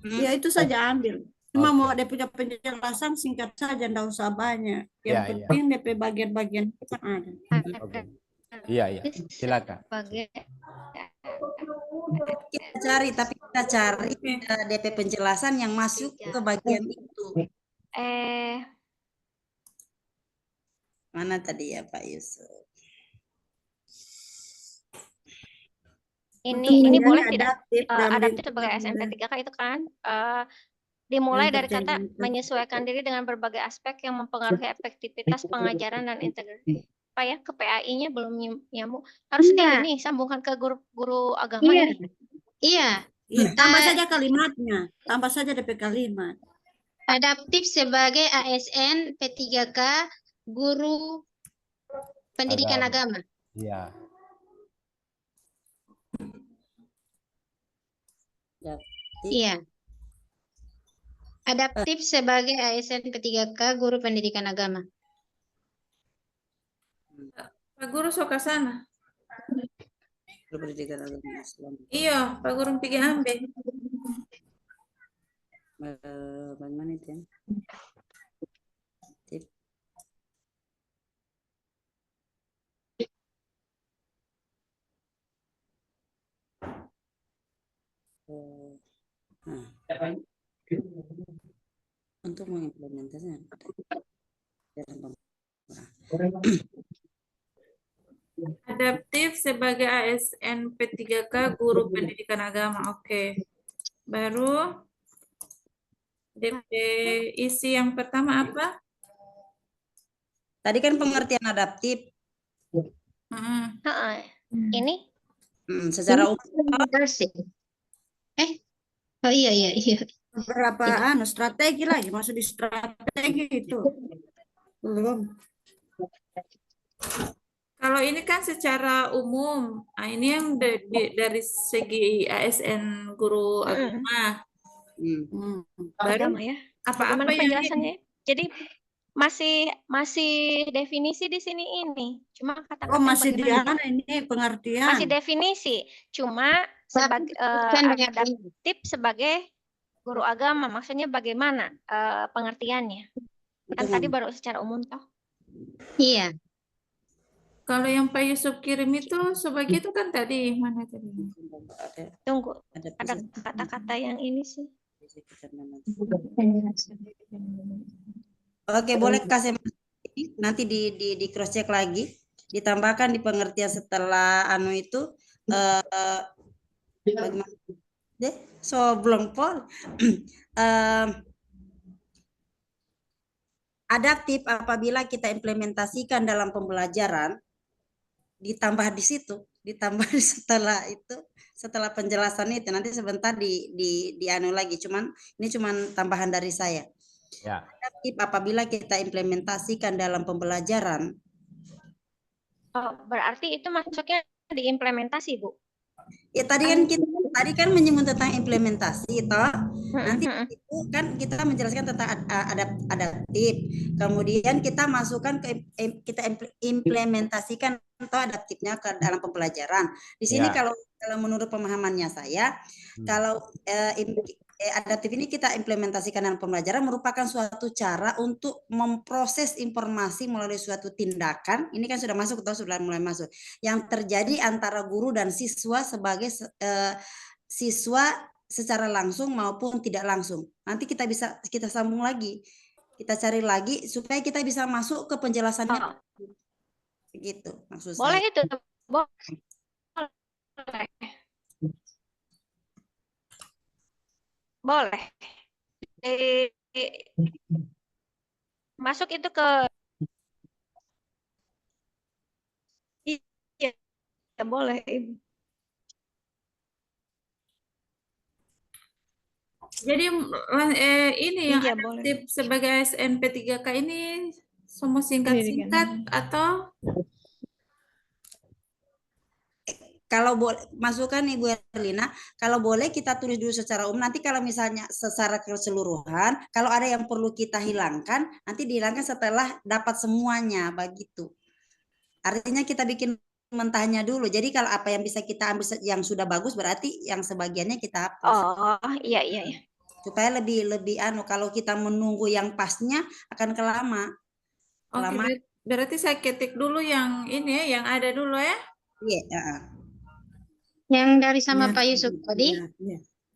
[SPEAKER 2] Ya itu saja ambil. Cuma mau dia punya penjelasan singkat saja, enggak usah banyak. Yang penting DP bagian-bagian itu ada.
[SPEAKER 3] Iya, silakan.
[SPEAKER 4] Kita cari DP penjelasan yang masuk ke bagian itu. Mana tadi ya Pak Yusuf?
[SPEAKER 6] Ini boleh tidak adaptif sebagai SNP3K itu kan dimulai dari kata menyesuaikan diri dengan berbagai aspek yang mempengaruhi efektivitas pengajaran dan integrasi. Pak ya, ke PAI-nya belum nyambung. Harus ini sambungkan ke guru agama ini.
[SPEAKER 1] Iya.
[SPEAKER 2] Tambah saja kalimatnya. Tambah saja DP kalimat.
[SPEAKER 1] Adaptif sebagai ASN P3K guru pendidikan agama.
[SPEAKER 3] Iya.
[SPEAKER 1] Iya. Adaptif sebagai ASN P3K guru pendidikan agama.
[SPEAKER 5] Pak Guru sok ke sana.
[SPEAKER 4] Guru pendidikan agama Islam.
[SPEAKER 5] Iya, Pak Guru pergi ambil.
[SPEAKER 4] Bagaimana itu ya? Untuk mengimplementasikan
[SPEAKER 5] adaptif sebagai ASN P3K guru pendidikan agama. Oke. Baru DP isi yang pertama apa?
[SPEAKER 4] Tadi kan pengertian adaptif.
[SPEAKER 6] Ini
[SPEAKER 4] secara umum.
[SPEAKER 1] Oh iya.
[SPEAKER 2] Berapa strategi lagi? Maksud di strategi itu. Belum.
[SPEAKER 5] Kalau ini kan secara umum. Nah, ini yang dari segi ASN guru agama.
[SPEAKER 6] Agama ya. Apa-apa penjelasannya? Jadi masih definisi di sini ini. Cuma kata-kata
[SPEAKER 2] masih ini pengertian.
[SPEAKER 6] Masih definisi. Cuma sebagai adaptif sebagai guru agama, maksudnya bagaimana pengertiannya? Kan tadi baru secara umum toh.
[SPEAKER 1] Iya.
[SPEAKER 5] Kalau yang Pak Yusuf kirim itu sebagai itu kan tadi mana tadi?
[SPEAKER 6] Tunggu, ada kata-kata yang ini sih.
[SPEAKER 4] Oke, boleh kasih nanti di cross check lagi, ditambahkan di pengertian setelah itu bagaimana? Belum Paul. Adaptif apabila kita implementasikan dalam pembelajaran, ditambah di situ, setelah penjelasan itu nanti sebentar di anu lagi, ini cuman tambahan dari saya.
[SPEAKER 3] Ya.
[SPEAKER 4] Adaptif apabila kita implementasikan dalam pembelajaran.
[SPEAKER 6] Oh, berarti itu masuknya diimplementasi, Bu.
[SPEAKER 4] Ya tadi kan menyinggung tentang implementasi toh. Nanti itu kan kita menjelaskan tentang adaptif. Kemudian kita masukkan kita implementasikan toh adaptifnya ke dalam pembelajaran. Di sini kalau menurut pemahamannya saya, kalau adaptif ini kita implementasikan dalam pembelajaran merupakan suatu cara untuk memproses informasi melalui suatu tindakan. Ini kan sudah masuk atau sudah mulai masuk. Yang terjadi antara guru dan siswa sebagai siswa secara langsung maupun tidak langsung. Nanti kita sambung lagi. Kita cari lagi supaya kita bisa masuk ke penjelasannya.
[SPEAKER 6] Oh.
[SPEAKER 4] Begitu maksud
[SPEAKER 6] Boleh
[SPEAKER 4] saya.
[SPEAKER 6] itu. Boleh. Boleh. Masuk itu ke iya, boleh.
[SPEAKER 5] Jadi ini yang
[SPEAKER 6] Iya,
[SPEAKER 5] adaptif sebagai ASN P3K ini semua singkat-singkat atau
[SPEAKER 4] Kalau boleh masukkan Ibu Erlina, kalau boleh kita tulis dulu secara umum. Nanti kalau misalnya secara keseluruhan, kalau ada yang perlu kita hilangkan, nanti dihilangkan setelah dapat semuanya, begitu. Artinya kita bikin mentahnya dulu. Jadi kalau apa yang bisa kita ambil yang sudah bagus, berarti yang sebagiannya kita hapus.
[SPEAKER 6] Oh, iya.
[SPEAKER 4] Supaya lebih kalau kita menunggu yang pasnya akan kelama.
[SPEAKER 5] Oke, berarti saya ketik dulu yang ini ya, yang ada dulu ya.
[SPEAKER 4] Iya.
[SPEAKER 1] Yang dari sama Pak Yusuf tadi,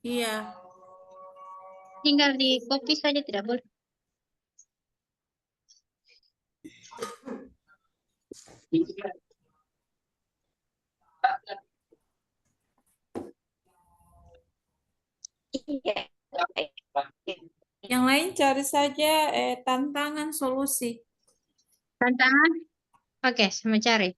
[SPEAKER 5] Iya.
[SPEAKER 1] tinggal di copy saja, tidak boleh.
[SPEAKER 6] Iya.
[SPEAKER 5] Yang lain cari saja tantangan solusi.
[SPEAKER 1] Tantangan? Oke, sama cari.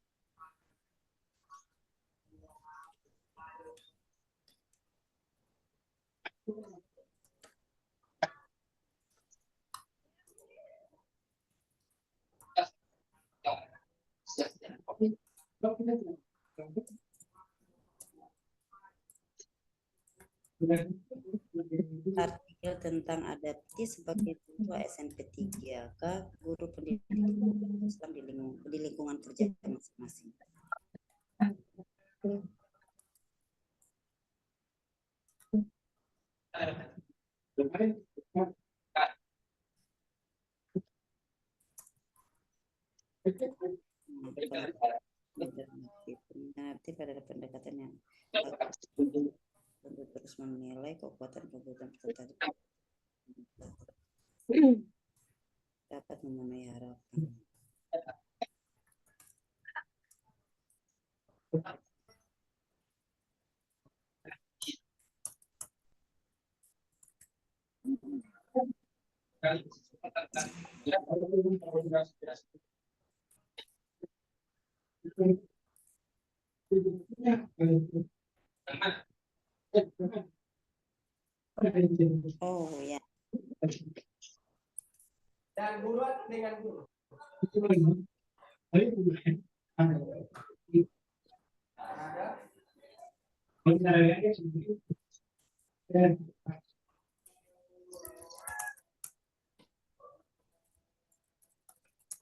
[SPEAKER 4] Artikel tentang adaptif sebagai siswa SMP 3K guru pendidikan Islam di lingkungan kerja masing-masing. Adaptif adalah pendekatan yang untuk terus menilai kekuatan peserta dapat memenuhi harapan. Oh ya.
[SPEAKER 8] Dan buat dengan guru.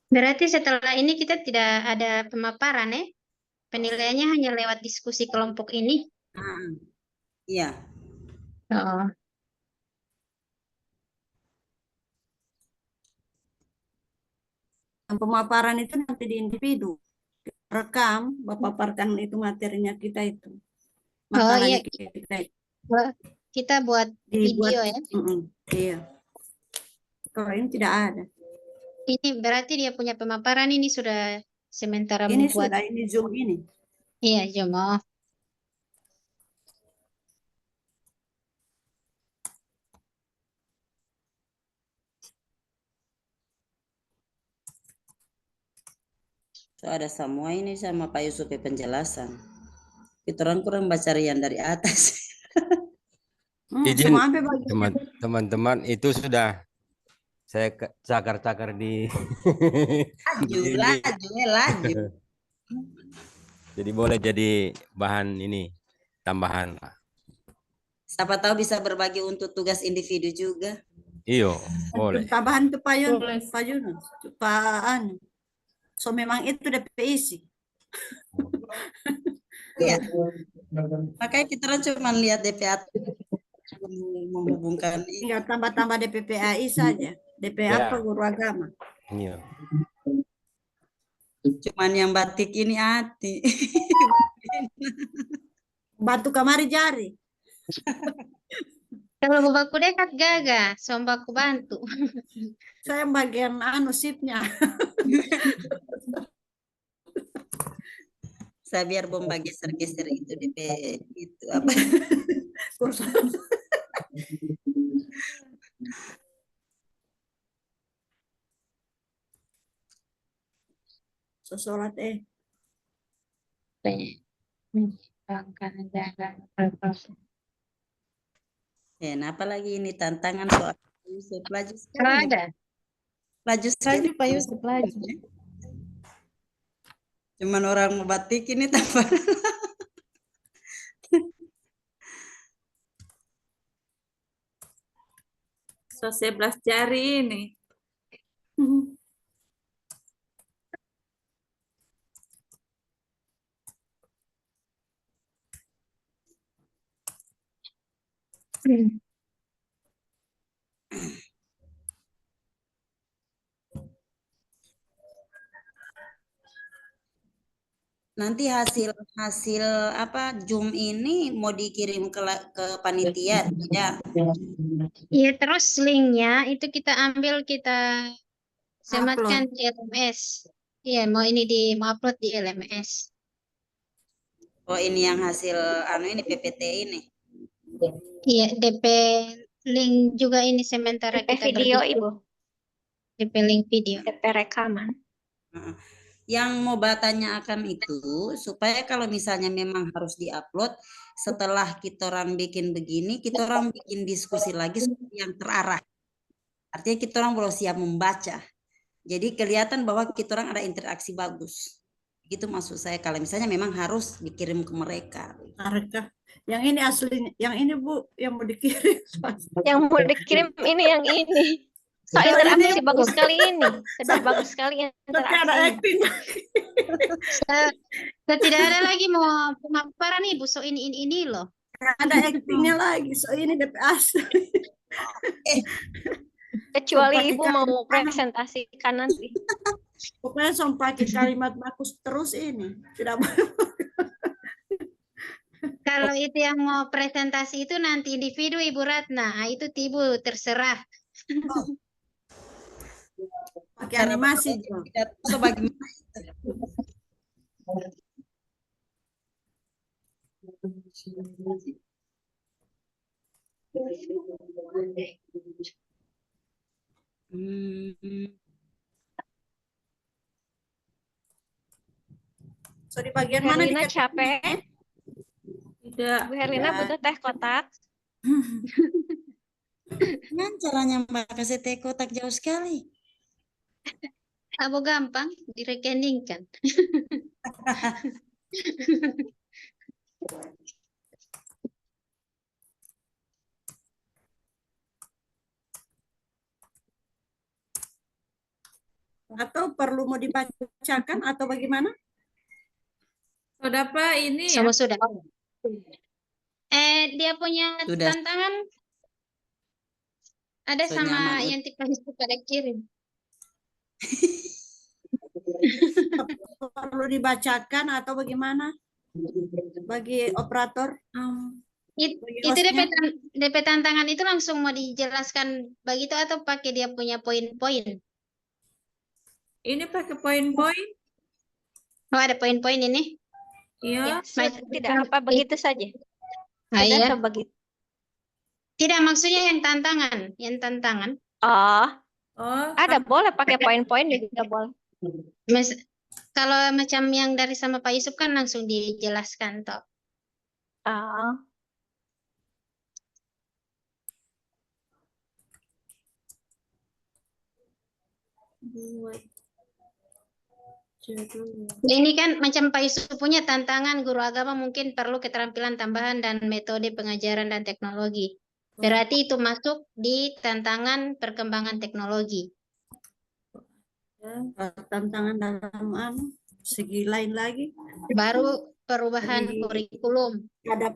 [SPEAKER 1] Berarti setelah ini kita tidak ada pemaparan ya? Penilaiannya hanya lewat diskusi kelompok ini?
[SPEAKER 4] Iya.
[SPEAKER 1] Oh.
[SPEAKER 2] Pemaparan itu nanti di individu. Rekam, paparkan itu materinya kita itu.
[SPEAKER 1] Makalahnya
[SPEAKER 2] kita.
[SPEAKER 1] Kita buat video ya?
[SPEAKER 2] Iya. Kalau ini tidak ada.
[SPEAKER 1] Ini berarti dia punya pemaparan ini sudah sementara
[SPEAKER 2] ini
[SPEAKER 1] membuat.
[SPEAKER 2] Sudah ini Zoom ini.
[SPEAKER 1] Iya, Zoom. Oh.
[SPEAKER 4] So, ada semua ini sama Pak Yusuf penjelasan. Kita orang kurang baca rian dari atas.
[SPEAKER 3] Izin teman-teman itu sudah saya cakar-cakar di
[SPEAKER 4] laju.
[SPEAKER 3] Jadi boleh jadi bahan ini tambahan.
[SPEAKER 4] Siapa tahu bisa berbagi untuk tugas individu juga.
[SPEAKER 3] Iyo, boleh.
[SPEAKER 2] Tambahan itu Pak Yunus, Pak So memang itu DPIC.
[SPEAKER 4] Iya. Makanya kita cuma lihat DPA menghubungkan.
[SPEAKER 2] Tinggal tambah-tambah DPPAI saja. DPA apa guru agama.
[SPEAKER 3] Iya.
[SPEAKER 4] Cuman yang batik ini hati.
[SPEAKER 2] Batu kamari jari.
[SPEAKER 1] Kalau baku dekat gagah, sombaku bantu.
[SPEAKER 2] Saya bagian anu sipnya.
[SPEAKER 4] Saya biar bomba geser-geser itu DP itu apa?
[SPEAKER 2] Sholat
[SPEAKER 4] Ya, nah apalagi ini tantangan soal Yusuf laju
[SPEAKER 1] Kalau
[SPEAKER 4] sekali.
[SPEAKER 1] ada.
[SPEAKER 4] Laju sekali
[SPEAKER 7] Laju Pak Yusuf, laju.
[SPEAKER 4] Cuman orang mau batik ini tanpa
[SPEAKER 5] So 11 jari ini.
[SPEAKER 4] nanti hasil apa Zoom ini mau dikirim ke panitia tidak?
[SPEAKER 1] Iya, terus linknya itu kita ambil, kita sematkan di LMS. Iya, mau upload di LMS.
[SPEAKER 4] Oh ini yang hasil ini PPT ini.
[SPEAKER 1] Iya, DP link juga ini sementara
[SPEAKER 6] DP
[SPEAKER 1] kita
[SPEAKER 6] video,
[SPEAKER 1] berdiskusi.
[SPEAKER 6] Ibu.
[SPEAKER 1] DP link video.
[SPEAKER 6] DP rekaman.
[SPEAKER 4] Yang mau bertanya akan itu supaya kalau misalnya memang harus diupload setelah kita orang bikin begini, kita orang bikin diskusi lagi yang terarah. Artinya kita orang belum siap membaca. Jadi kelihatan bahwa kita orang ada interaksi bagus. Gitu maksud saya kalau misalnya memang harus dikirim ke mereka.
[SPEAKER 2] Yang ini aslinya, yang ini Bu, yang mau dikirim.
[SPEAKER 6] Yang mau dikirim ini yang ini. So interaksi bagus sekali ini. Sudah bagus sekali
[SPEAKER 2] Tapi ada
[SPEAKER 6] interaksi.
[SPEAKER 2] acting.
[SPEAKER 1] Tidak ada lagi mau pemaparan nih Bu, so ini loh.
[SPEAKER 2] Ada actingnya lagi. So ini DP asli.
[SPEAKER 6] Kecuali Ibu mau presentasikan nanti.
[SPEAKER 2] Pokoknya pakai kalimat bagus terus ini. Tidak boleh.
[SPEAKER 1] Kalau itu yang mau presentasi itu nanti individu Ibu Ratna, itu Ibu terserah.
[SPEAKER 2] Pakai animasi.
[SPEAKER 4] Atau bagaimana?
[SPEAKER 2] So di bagian
[SPEAKER 6] Bu
[SPEAKER 2] mana
[SPEAKER 6] Herlina capek?
[SPEAKER 5] Tidak.
[SPEAKER 6] Bu Herlina butuh teh kotak.
[SPEAKER 4] Gimana caranya Mbak kasih teh kotak jauh sekali?
[SPEAKER 1] Abo gampang direkeningkan.
[SPEAKER 2] Atau perlu mau dibacakan atau bagaimana?
[SPEAKER 5] Sudah Pak, ini
[SPEAKER 1] Semua sudah. Dia punya
[SPEAKER 4] Sudah.
[SPEAKER 1] tantangan ada
[SPEAKER 4] So,
[SPEAKER 1] sama
[SPEAKER 4] nyaman.
[SPEAKER 1] yang tipe pada kirim.
[SPEAKER 2] Perlu dibacakan atau bagaimana? Bagi operator?
[SPEAKER 1] Itu DP tantangan itu langsung mau dijelaskan begitu atau pakai dia punya poin-poin?
[SPEAKER 5] Ini pakai poin-poin.
[SPEAKER 1] Oh, ada poin-poin ini?
[SPEAKER 5] Iya.
[SPEAKER 6] Tidak apa begitu saja.
[SPEAKER 1] Sudah
[SPEAKER 6] Sudah begitu.
[SPEAKER 1] Tidak, maksudnya yang tantangan.
[SPEAKER 6] Oh,
[SPEAKER 5] kan.
[SPEAKER 6] ada boleh pakai poin-poin juga boleh.
[SPEAKER 1] Kalau macam yang dari sama Pak Yusuf kan langsung dijelaskan toh.
[SPEAKER 6] Oh.
[SPEAKER 1] Ini kan macam Pak Yusuf punya tantangan guru agama mungkin perlu keterampilan tambahan dan metode pengajaran dan teknologi. Berarti itu masuk di tantangan perkembangan teknologi.
[SPEAKER 2] Tantangan dalam segi lain lagi.
[SPEAKER 1] Baru perubahan kurikulum.
[SPEAKER 2] Ada.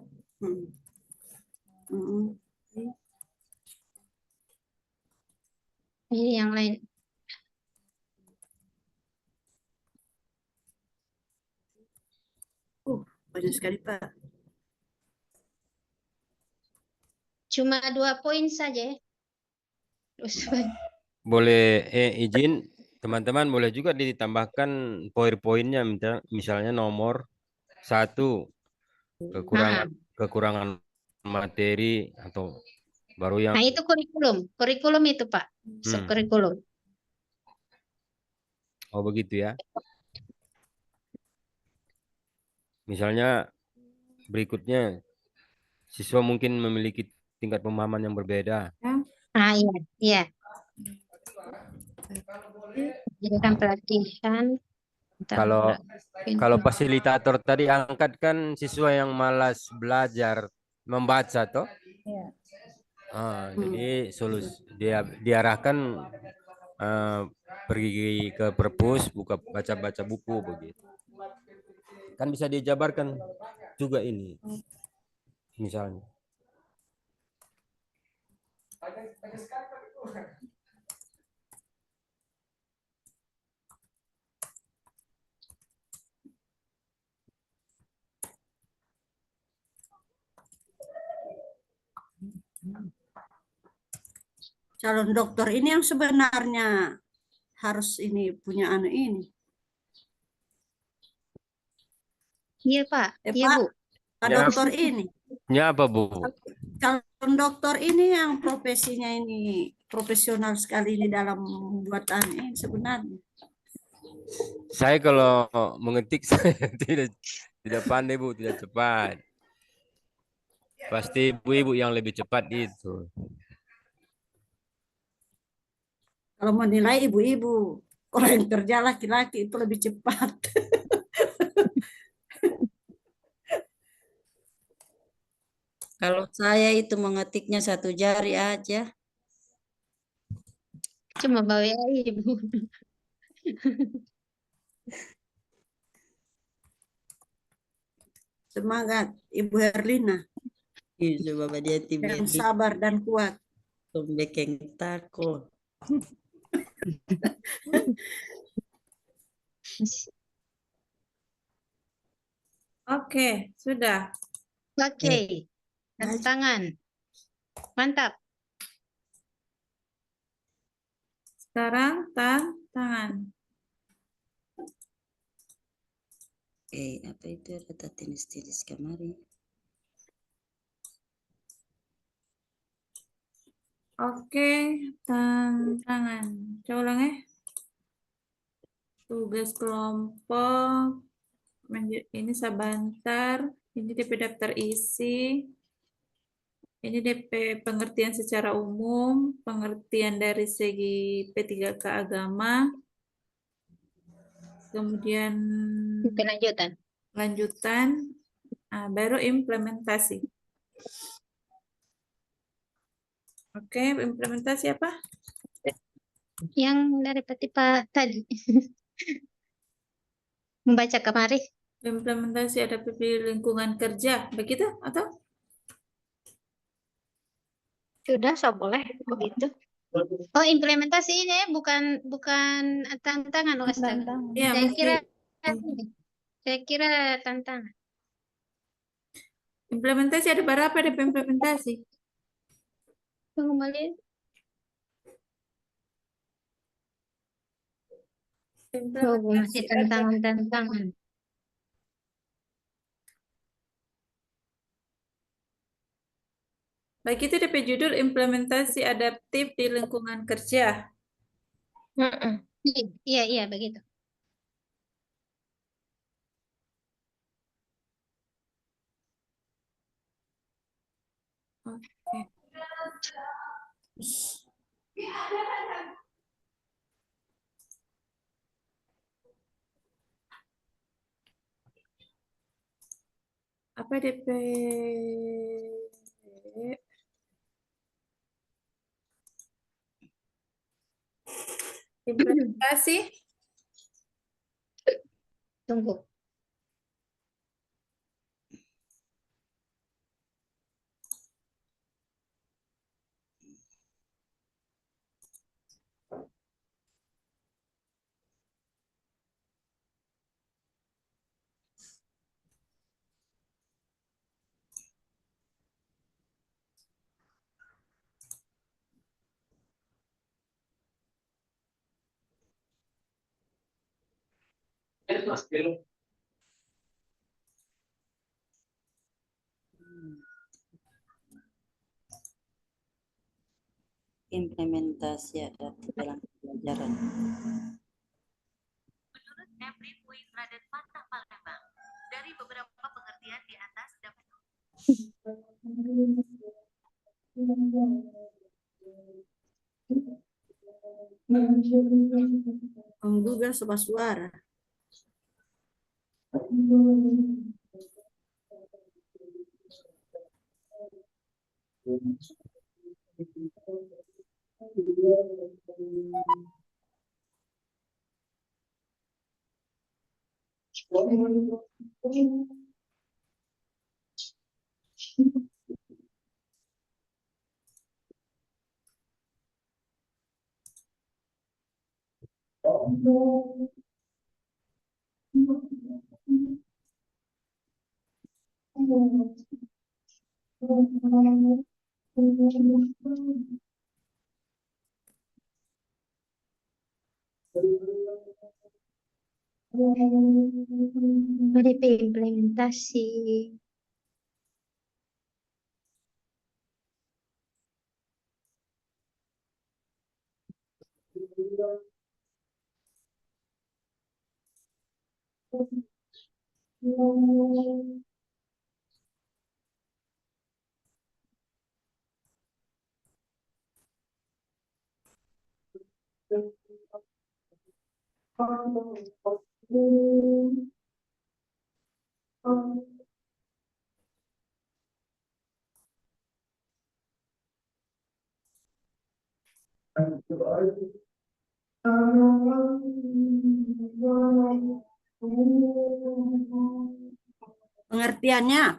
[SPEAKER 1] Ini yang lain.
[SPEAKER 2] Banyak sekali Pak.
[SPEAKER 1] cuma 2 poin saja ya. Terus
[SPEAKER 3] Boleh izin teman-teman boleh juga ditambahkan poin-poinnya, misalnya nomor 1 kekurangan materi atau baru yang
[SPEAKER 1] nah itu kurikulum itu Pak, kurikulum.
[SPEAKER 3] oh begitu ya. Misalnya berikutnya siswa mungkin memiliki tingkat pemahaman yang berbeda.
[SPEAKER 1] Ah iya, iya. Jadikan pelatihan.
[SPEAKER 3] Kalau fasilitator tadi angkat kan siswa yang malas belajar membaca toh. Jadi dia diarahkan pergi ke perpus baca buku begitu. Kan bisa dijabarkan juga ini misalnya.
[SPEAKER 2] Calon dokter ini yang sebenarnya harus ini punya ini.
[SPEAKER 1] Iya Pak, iya
[SPEAKER 2] Pak,
[SPEAKER 1] Bu.
[SPEAKER 2] Pak dokter ini.
[SPEAKER 3] Ya apa Bu?
[SPEAKER 2] Calon dokter ini yang profesinya ini profesional sekali ini dalam pembuatan ini sebenarnya.
[SPEAKER 3] Saya kalau mengetik saya tidak pandai Bu, tidak cepat. Pasti ibu-ibu yang lebih cepat itu.
[SPEAKER 2] Kalau menilai ibu-ibu, kalau yang kerja laki-laki itu lebih cepat.
[SPEAKER 4] Kalau saya itu mengetiknya 1 jari aja.
[SPEAKER 1] Cuma bawa Ibu.
[SPEAKER 2] Semangat Ibu Herlina.
[SPEAKER 4] Iya, Bapak dia
[SPEAKER 2] yang sabar dan kuat.
[SPEAKER 4] Tombekeng tako.
[SPEAKER 5] Oke, sudah.
[SPEAKER 1] Oke, tantangan. Mantap.
[SPEAKER 5] Sekarang tantangan.
[SPEAKER 4] Apa itu ada tinis-tinis kemarin?
[SPEAKER 5] Oke, tantangan. Coba ulang ya. Tugas kelompok. Ini Sabantar. Ini DP daftar isi. Ini DP pengertian secara umum, pengertian dari segi P3K agama, kemudian lanjutan, baru implementasi. Oke, implementasi apa?
[SPEAKER 1] Yang dari Pak tadi. Membaca kemari.
[SPEAKER 5] Implementasi ada PP lingkungan kerja, begitu atau?
[SPEAKER 6] Sudah, so boleh begitu.
[SPEAKER 1] Oh, implementasi ini bukan tantangan, oh, astaga.
[SPEAKER 5] Ya,
[SPEAKER 1] saya kira tantangan.
[SPEAKER 5] Implementasi ada berapa DP implementasi?
[SPEAKER 1] Kembali. Masih tantangan.
[SPEAKER 5] Baik, itu DP judul implementasi adaptif di lingkungan kerja.
[SPEAKER 1] Iya, begitu.
[SPEAKER 5] Oke. Apa DP? Implementasi.
[SPEAKER 1] Tunggu.
[SPEAKER 4] Implementasi adaptif dalam pembelajaran.
[SPEAKER 9] Menurut Evelyn Windra dan Fatah Palembang, dari beberapa pengertian di atas dapat
[SPEAKER 2] menggugah sebuah suara.
[SPEAKER 1] PDP implementasi.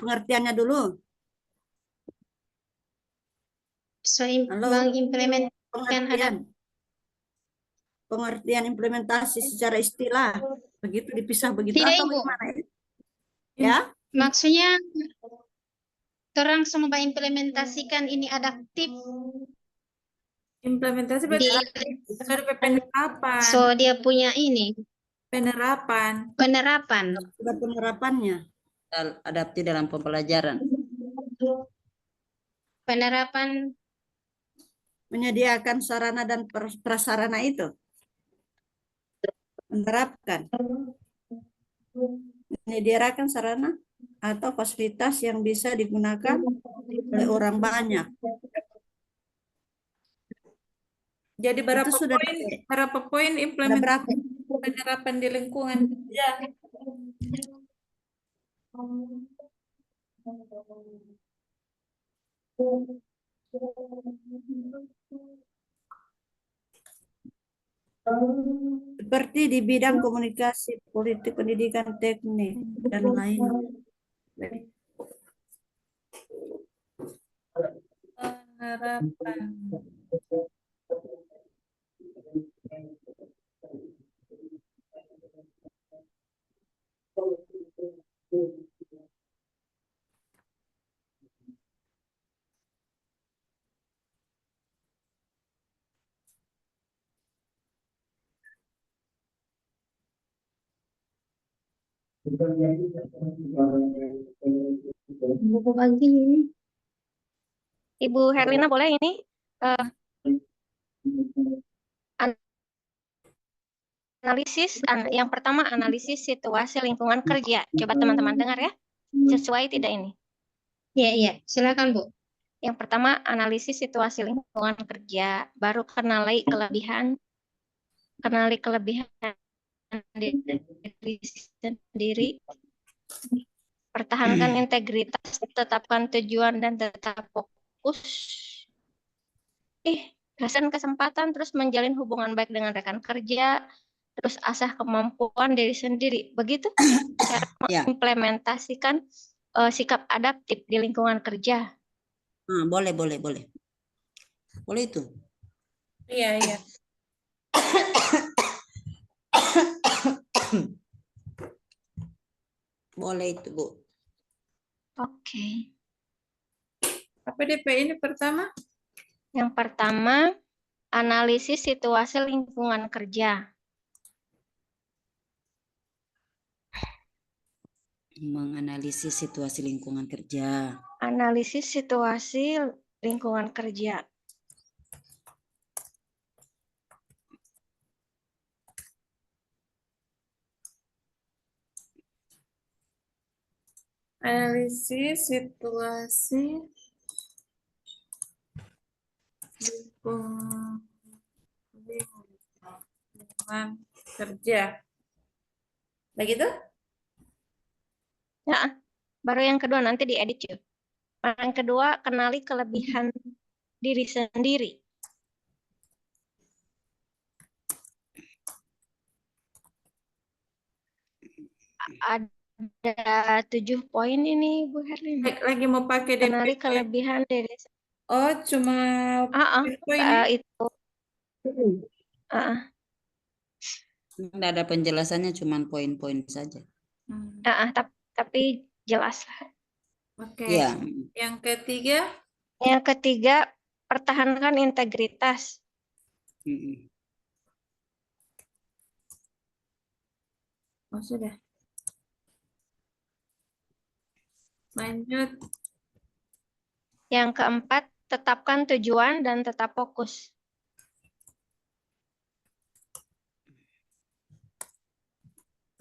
[SPEAKER 2] Pengertiannya dulu.
[SPEAKER 1] So,
[SPEAKER 2] Halo,
[SPEAKER 1] mengimplementasikan
[SPEAKER 2] pengertian implementasi secara istilah. Begitu dipisah begitu
[SPEAKER 1] Tidak,
[SPEAKER 2] atau
[SPEAKER 1] Ibu.
[SPEAKER 2] bagaimana? Ya?
[SPEAKER 1] Maksudnya orang semua implementasikan ini adaptif.
[SPEAKER 5] Implementasi
[SPEAKER 1] Di,
[SPEAKER 5] berarti penerapan.
[SPEAKER 1] so dia punya ini
[SPEAKER 5] Penerapan.
[SPEAKER 2] Sudah penerapannya.
[SPEAKER 4] Adaptif dalam pembelajaran.
[SPEAKER 1] Penerapan
[SPEAKER 2] Menyediakan sarana dan prasarana itu. Menerapkan. Menyediakan sarana atau fasilitas yang bisa digunakan oleh orang banyak.
[SPEAKER 5] Jadi berapa
[SPEAKER 2] Itu sudah
[SPEAKER 5] poin
[SPEAKER 2] ada
[SPEAKER 5] implementasi
[SPEAKER 2] berapa?
[SPEAKER 5] penerapan di lingkungan kerja?
[SPEAKER 2] Seperti di bidang komunikasi, politik, pendidikan, teknik, dan lainnya.
[SPEAKER 5] Penerapan.
[SPEAKER 1] buku pagi ini.
[SPEAKER 6] Ibu Herlina boleh ini analisis yang pertama analisis situasi lingkungan kerja. Coba teman-teman dengar ya. Sesuai tidak ini?
[SPEAKER 1] Iya, silakan Bu.
[SPEAKER 6] Yang pertama analisis situasi lingkungan kerja, baru kenali kelebihan diri sendiri, pertahankan integritas, tetapkan tujuan dan tetap fokus. Rasakan kesempatan, terus menjalin hubungan baik dengan rekan kerja, terus asah kemampuan diri sendiri. Begitu cara mengimplementasikan sikap adaptif di lingkungan kerja.
[SPEAKER 4] Boleh. Boleh itu.
[SPEAKER 5] Iya.
[SPEAKER 4] Boleh itu, Bu.
[SPEAKER 6] Oke.
[SPEAKER 5] Apa DP ini pertama?
[SPEAKER 6] Yang pertama, analisis situasi lingkungan kerja.
[SPEAKER 4] Menganalisis situasi lingkungan kerja.
[SPEAKER 6] Analisis situasi lingkungan kerja.
[SPEAKER 5] Analisis situasi lingkungan kerja. Begitu?
[SPEAKER 6] Ya, baru yang kedua nanti diedit cuy. Yang kedua, kenali kelebihan diri sendiri. Ada 7 poin ini Bu Herlina.
[SPEAKER 5] Lagi mau pakai
[SPEAKER 6] Kenali
[SPEAKER 5] DPP.
[SPEAKER 6] kelebihan diri sendiri.
[SPEAKER 5] Oh, cuma ini?
[SPEAKER 6] Itu.
[SPEAKER 4] Nggak ada penjelasannya, cuman poin-poin saja.
[SPEAKER 6] Tapi jelas lah.
[SPEAKER 5] Oke.
[SPEAKER 4] Ya.
[SPEAKER 5] Yang ketiga?
[SPEAKER 6] Yang ketiga, pertahankan integritas.
[SPEAKER 5] Oh, sudah. Lanjut.
[SPEAKER 6] Yang keempat, tetapkan tujuan dan tetap fokus.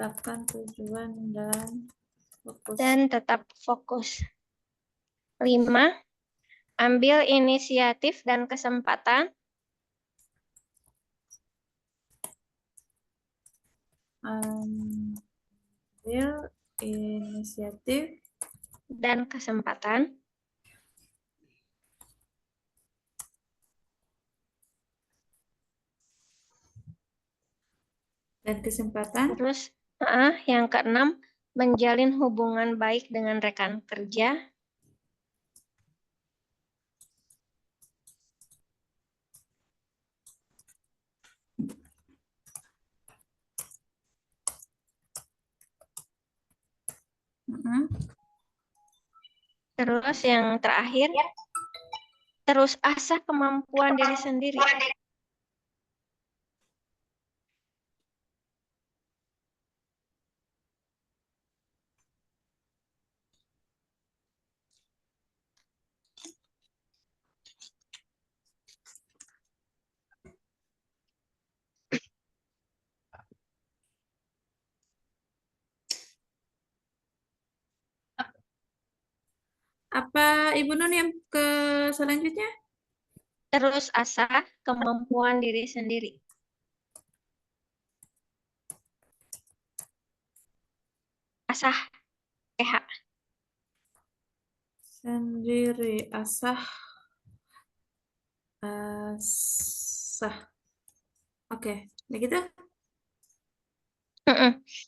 [SPEAKER 5] Tetapkan tujuan dan fokus.
[SPEAKER 6] Dan tetap fokus. 5, ambil inisiatif dan kesempatan.
[SPEAKER 5] Ambil inisiatif
[SPEAKER 6] dan kesempatan. Terus yang keenam, menjalin hubungan baik dengan rekan kerja. Terus yang terakhir, terus asah kemampuan diri sendiri.
[SPEAKER 5] Apa Ibu Nun yang ke selanjutnya?
[SPEAKER 6] Terus asah kemampuan diri sendiri. Asah.
[SPEAKER 5] Sendiri, asah. Oke, begitu?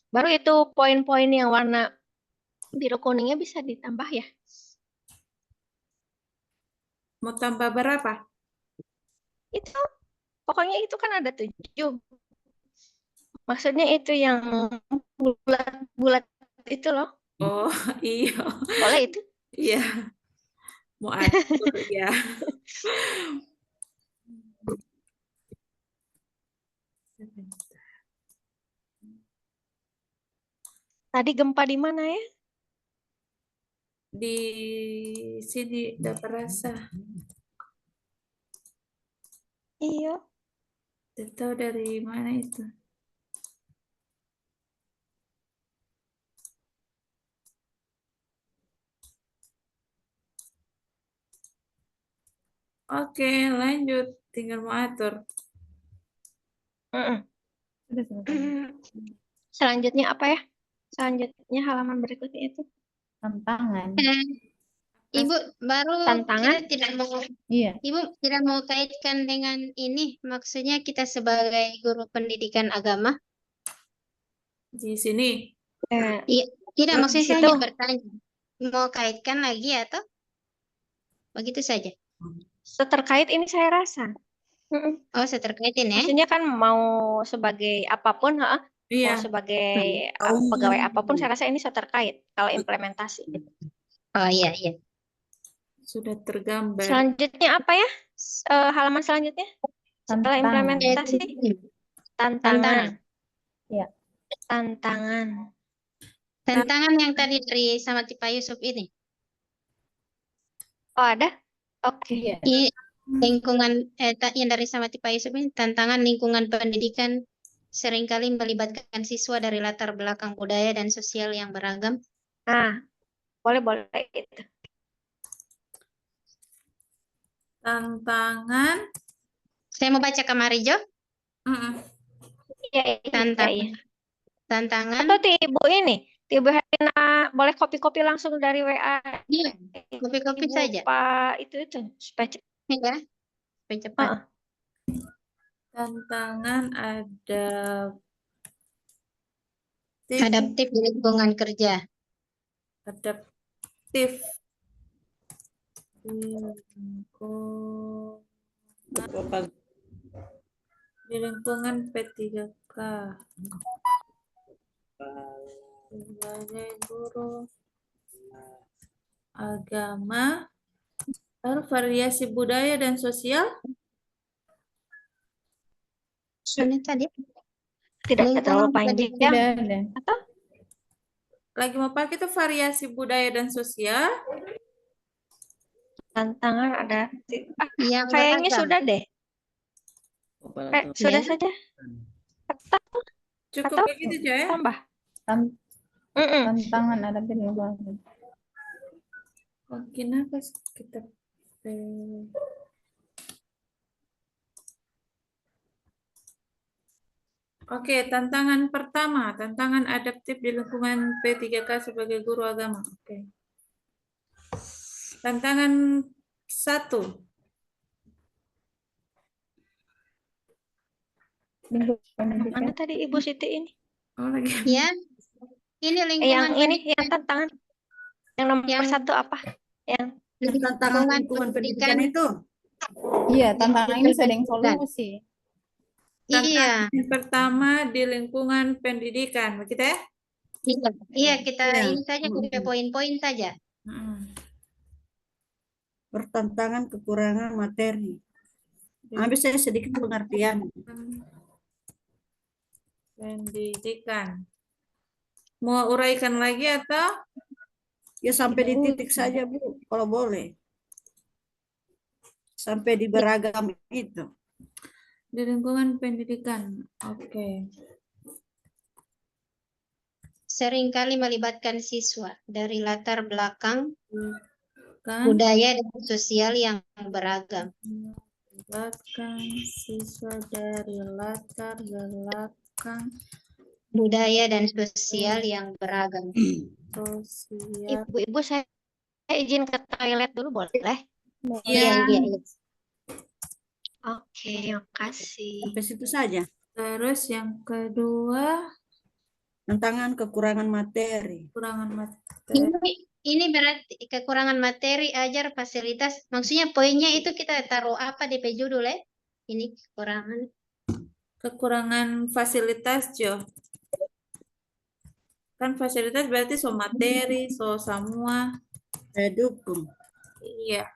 [SPEAKER 6] Baru itu poin-poin yang warna biru kuningnya bisa ditambah ya.
[SPEAKER 5] Mau tambah berapa?
[SPEAKER 6] Itu, pokoknya itu kan ada 7. Maksudnya itu yang bulat-bulat itu loh.
[SPEAKER 5] Oh, iya.
[SPEAKER 6] Boleh itu?
[SPEAKER 5] Iya. Mau atur ya.
[SPEAKER 6] Tadi gempa di mana ya?
[SPEAKER 5] Di sini dapat rasa.
[SPEAKER 6] Iya.
[SPEAKER 5] Tidak tahu dari mana itu. Oke, lanjut. Tinggal mau atur.
[SPEAKER 6] Selanjutnya apa ya? Selanjutnya halaman berikutnya itu.
[SPEAKER 7] Tantangan.
[SPEAKER 1] Ibu baru
[SPEAKER 6] Tantangan?
[SPEAKER 1] kita tidak mau
[SPEAKER 7] Iya.
[SPEAKER 1] Ibu tidak mau kaitkan dengan ini, maksudnya kita sebagai guru pendidikan agama.
[SPEAKER 5] Di sini.
[SPEAKER 1] Iya, tidak maksudnya saya hanya bertanya. Mau kaitkan lagi atau begitu saja?
[SPEAKER 6] Seterkait ini saya rasa.
[SPEAKER 1] Oh, seterkaitin ya.
[SPEAKER 6] Maksudnya kan mau sebagai apapun,
[SPEAKER 5] Iya.
[SPEAKER 6] mau sebagai pegawai apapun, saya rasa ini seterkait kalau implementasi.
[SPEAKER 1] Oh iya, iya.
[SPEAKER 5] Sudah tergambar.
[SPEAKER 6] Selanjutnya apa ya? Halaman selanjutnya? Setelah implementasi. Tantangan.
[SPEAKER 7] Ya.
[SPEAKER 6] Tantangan.
[SPEAKER 1] Tantangan yang tadi dari sama Pak Yusuf ini.
[SPEAKER 6] Oh, ada? Oke.
[SPEAKER 7] Iya.
[SPEAKER 1] Lingkungan yang dari sama Pak Yusuf ini, tantangan lingkungan pendidikan seringkali melibatkan siswa dari latar belakang budaya dan sosial yang beragam.
[SPEAKER 6] Nah, boleh itu.
[SPEAKER 5] Tantangan.
[SPEAKER 1] Saya mau baca Kamarijo.
[SPEAKER 6] Iya.
[SPEAKER 1] Tantangan.
[SPEAKER 6] Atau Ibu ini, Ibu Herina boleh copy langsung dari WA.
[SPEAKER 1] Iya, copy saja.
[SPEAKER 6] Pak itu supaya cepat.
[SPEAKER 1] Ya, supaya cepat.
[SPEAKER 5] Tantangan
[SPEAKER 1] adaptif di lingkungan kerja.
[SPEAKER 5] Adaptif di lingkungan P3K sebagai guru agama, lalu variasi budaya dan sosial.
[SPEAKER 1] Ini tadi
[SPEAKER 6] tidak terlalu panjang.
[SPEAKER 7] Atau
[SPEAKER 5] lagi mau pakai itu variasi budaya dan sosial.
[SPEAKER 6] Tantangan ada.
[SPEAKER 1] Yang
[SPEAKER 6] Kayaknya
[SPEAKER 1] beragam.
[SPEAKER 6] sudah deh. Sudah saja.
[SPEAKER 5] Cukup begitu aja ya.
[SPEAKER 6] Tambah.
[SPEAKER 7] tantangan adaptif lingkungan.
[SPEAKER 5] Kenapa kita Oke, tantangan pertama, tantangan adaptif di lingkungan P3K sebagai guru agama. Oke. Tantangan 1.
[SPEAKER 6] Mana tadi Ibu Siti ini?
[SPEAKER 5] Oh, lagi.
[SPEAKER 1] Ya. Ini lingkungan
[SPEAKER 6] yang tantangan. Yang nomor 1 apa? Yang
[SPEAKER 2] tantangan lingkungan pendidikan itu.
[SPEAKER 7] Iya, tantangan ini sedang solusi.
[SPEAKER 1] Iya.
[SPEAKER 5] Yang pertama di lingkungan pendidikan, begitu ya?
[SPEAKER 1] Iya, kita ini saja punya poin-poin saja.
[SPEAKER 2] Pertentangan kekurangan materi. Ambil saya sedikit pengertian.
[SPEAKER 5] Pendidikan. Mau uraikan lagi atau?
[SPEAKER 2] Ya sampai di titik saja, Bu, kalau boleh. Sampai di beragam itu.
[SPEAKER 5] Di lingkungan pendidikan. Oke.
[SPEAKER 1] Seringkali melibatkan siswa dari latar belakang budaya dan sosial yang beragam.
[SPEAKER 5] Melibatkan siswa dari latar belakang
[SPEAKER 1] budaya dan sosial yang beragam.
[SPEAKER 5] Sosial.
[SPEAKER 6] Ibu, saya izin ke toilet dulu, boleh?
[SPEAKER 1] Iya.
[SPEAKER 6] Oke, makasih.
[SPEAKER 2] Sampai situ saja.
[SPEAKER 5] Terus yang kedua,
[SPEAKER 2] tantangan kekurangan materi.
[SPEAKER 5] Kekurangan materi.
[SPEAKER 1] Ini berarti kekurangan materi, ajar, fasilitas. Maksudnya poinnya itu kita taruh apa di judul ya? Ini
[SPEAKER 5] kekurangan fasilitas, Jo. Kan fasilitas berarti so materi, so semua.
[SPEAKER 2] Daya dukung.
[SPEAKER 5] Iya.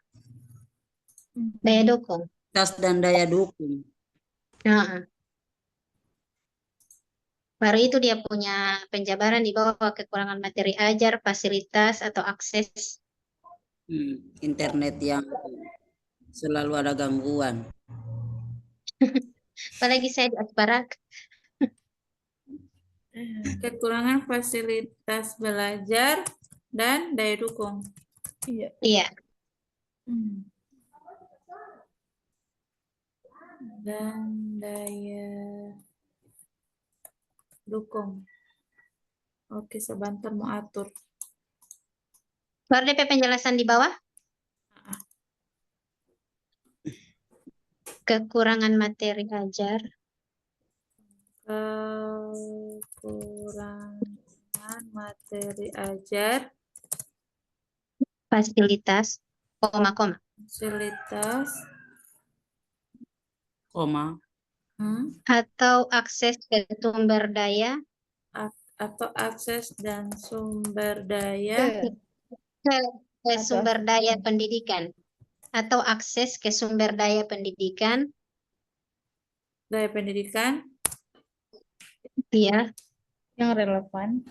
[SPEAKER 1] Daya dukung.
[SPEAKER 4] Tas dan daya dukung.
[SPEAKER 1] Baru itu dia punya penjabaran di bawah kekurangan materi ajar, fasilitas, atau akses.
[SPEAKER 4] Internet yang selalu ada gangguan.
[SPEAKER 1] Apalagi saya di Asparak.
[SPEAKER 5] Kekurangan fasilitas belajar dan daya dukung.
[SPEAKER 1] Iya.
[SPEAKER 5] Dan daya dukung. Oke, sebentar mau atur.
[SPEAKER 1] Baru DP penjelasan di bawah. Kekurangan materi ajar.
[SPEAKER 5] Kekurangan materi ajar.
[SPEAKER 1] Fasilitas. Koma.
[SPEAKER 5] Fasilitas.
[SPEAKER 4] Koma.
[SPEAKER 1] Atau akses ke sumber daya.
[SPEAKER 5] Atau akses dan sumber daya.
[SPEAKER 1] Ke sumber daya pendidikan. Atau akses ke sumber daya pendidikan.
[SPEAKER 5] Daya pendidikan.
[SPEAKER 1] Iya.
[SPEAKER 7] Yang relevan.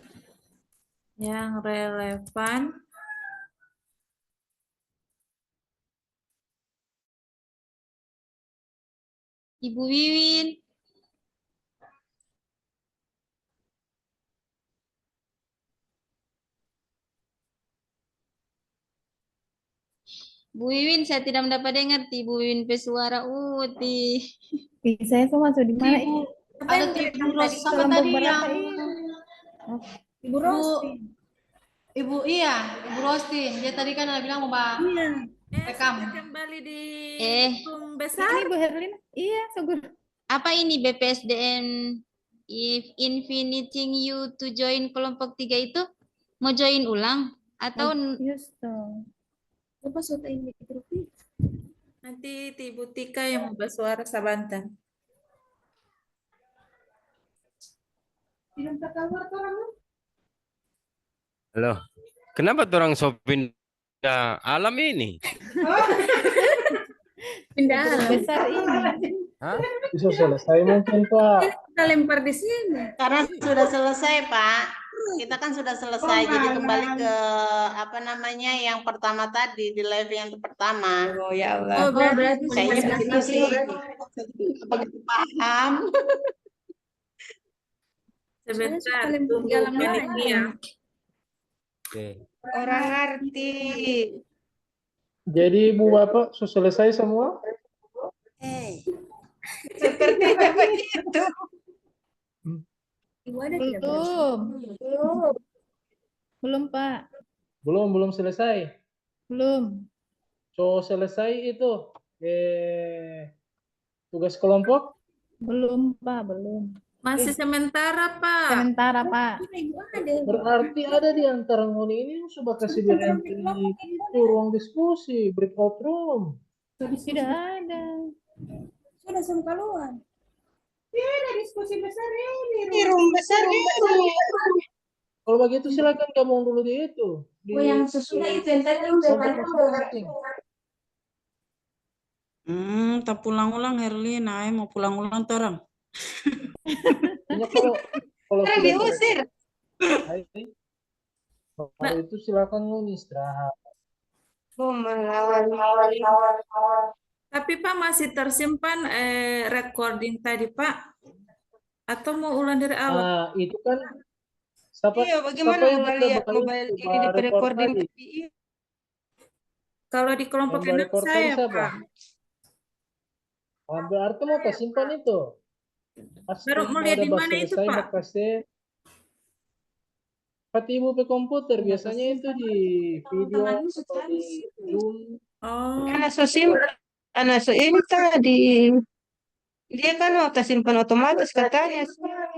[SPEAKER 5] Yang relevan.
[SPEAKER 10] Ibu Wiwin. Bu Wiwin, saya tidak mendapat dengar. Bu Wiwin pesuara Uti.
[SPEAKER 7] Saya tuh masuk di mana?
[SPEAKER 10] Ibu, ada Ibu Ros sama
[SPEAKER 7] Kelompok
[SPEAKER 10] tadi
[SPEAKER 7] berapa
[SPEAKER 10] yang
[SPEAKER 7] ini?
[SPEAKER 2] Ibu Rosti.
[SPEAKER 10] Ibu Ibu Rosti. Dia tadi kan bilang mau rekam.
[SPEAKER 5] Sudah kembali di room
[SPEAKER 7] Ini
[SPEAKER 5] besar.
[SPEAKER 7] Bu Herlina. Iya, Sugur.
[SPEAKER 10] Apa ini BPSDM inviting you to join kelompok 3 itu? Mau join ulang atau
[SPEAKER 2] Coba saya ini
[SPEAKER 5] Nanti Ibu Tika yang mau bersuara Sabantan.
[SPEAKER 3] Halo, kenapa orang sopin alam ini?
[SPEAKER 7] Pindah besar ini.
[SPEAKER 3] Hah?
[SPEAKER 8] Bisa selesai mungkin Pak.
[SPEAKER 2] kita lempar di sini.
[SPEAKER 11] Karena sudah selesai, Pak. Kita kan sudah selesai, jadi kembali ke apa namanya yang pertama tadi di live yang pertama.
[SPEAKER 2] Oh ya Allah.
[SPEAKER 11] Berarti kayaknya begitu sih. Begitu paham.
[SPEAKER 5] Sebentar,
[SPEAKER 2] Kalian
[SPEAKER 5] tunggu
[SPEAKER 2] dalam
[SPEAKER 5] panitia.
[SPEAKER 3] Oke.
[SPEAKER 11] Orang ngerti.
[SPEAKER 8] Jadi Ibu Bapak sudah selesai semua?
[SPEAKER 11] Sepertinya begitu.
[SPEAKER 2] Ibu ada tidak?
[SPEAKER 7] Belum, Pak.
[SPEAKER 8] Belum selesai.
[SPEAKER 7] Belum.
[SPEAKER 8] So selesai itu tugas kelompok?
[SPEAKER 7] Belum, Pak, belum.
[SPEAKER 5] Masih sementara, Pak.
[SPEAKER 7] Sementara, Pak.
[SPEAKER 8] Berarti ada di antara ngoni ini yang sudah kasih berhenti itu ruang diskusi, breakout room.
[SPEAKER 7] Tidak ada.
[SPEAKER 2] Sudah semua keluar. Tidak diskusi besar ini.
[SPEAKER 11] Di room besar ini.
[SPEAKER 8] Kalau begitu silakan gabung dulu di itu.
[SPEAKER 11] yang sesudah itu yang tadi
[SPEAKER 2] Tak pulang-ulang Herlina, mau pulang-ulang orang.
[SPEAKER 8] Kalau sudah
[SPEAKER 11] diusir.
[SPEAKER 8] selesai, kalau itu silakan ngoni istirahat.
[SPEAKER 5] Tapi Pak masih tersimpan recording tadi, Pak? Atau mau ulang dari awal?
[SPEAKER 8] Nah, itu kan siapa,
[SPEAKER 11] Iya, bagaimana
[SPEAKER 8] siapa yang
[SPEAKER 11] mau
[SPEAKER 8] kita
[SPEAKER 11] lihat
[SPEAKER 8] bakal
[SPEAKER 11] mobile
[SPEAKER 8] coba
[SPEAKER 11] ini di
[SPEAKER 8] record
[SPEAKER 11] recording
[SPEAKER 8] tadi?
[SPEAKER 11] tapi
[SPEAKER 5] Kalau di kelompok
[SPEAKER 8] Yang
[SPEAKER 5] 6
[SPEAKER 8] record tadi
[SPEAKER 5] saya,
[SPEAKER 8] siapa?
[SPEAKER 5] Pak.
[SPEAKER 8] Berarti mau simpan itu.
[SPEAKER 5] Baru mau lihat di mana itu, Pak?
[SPEAKER 8] Pati Ibu ke komputer biasanya itu di video atau di Zoom.
[SPEAKER 5] Oh.
[SPEAKER 11] anak ini tadi dia kan mau simpan otomatis katanya.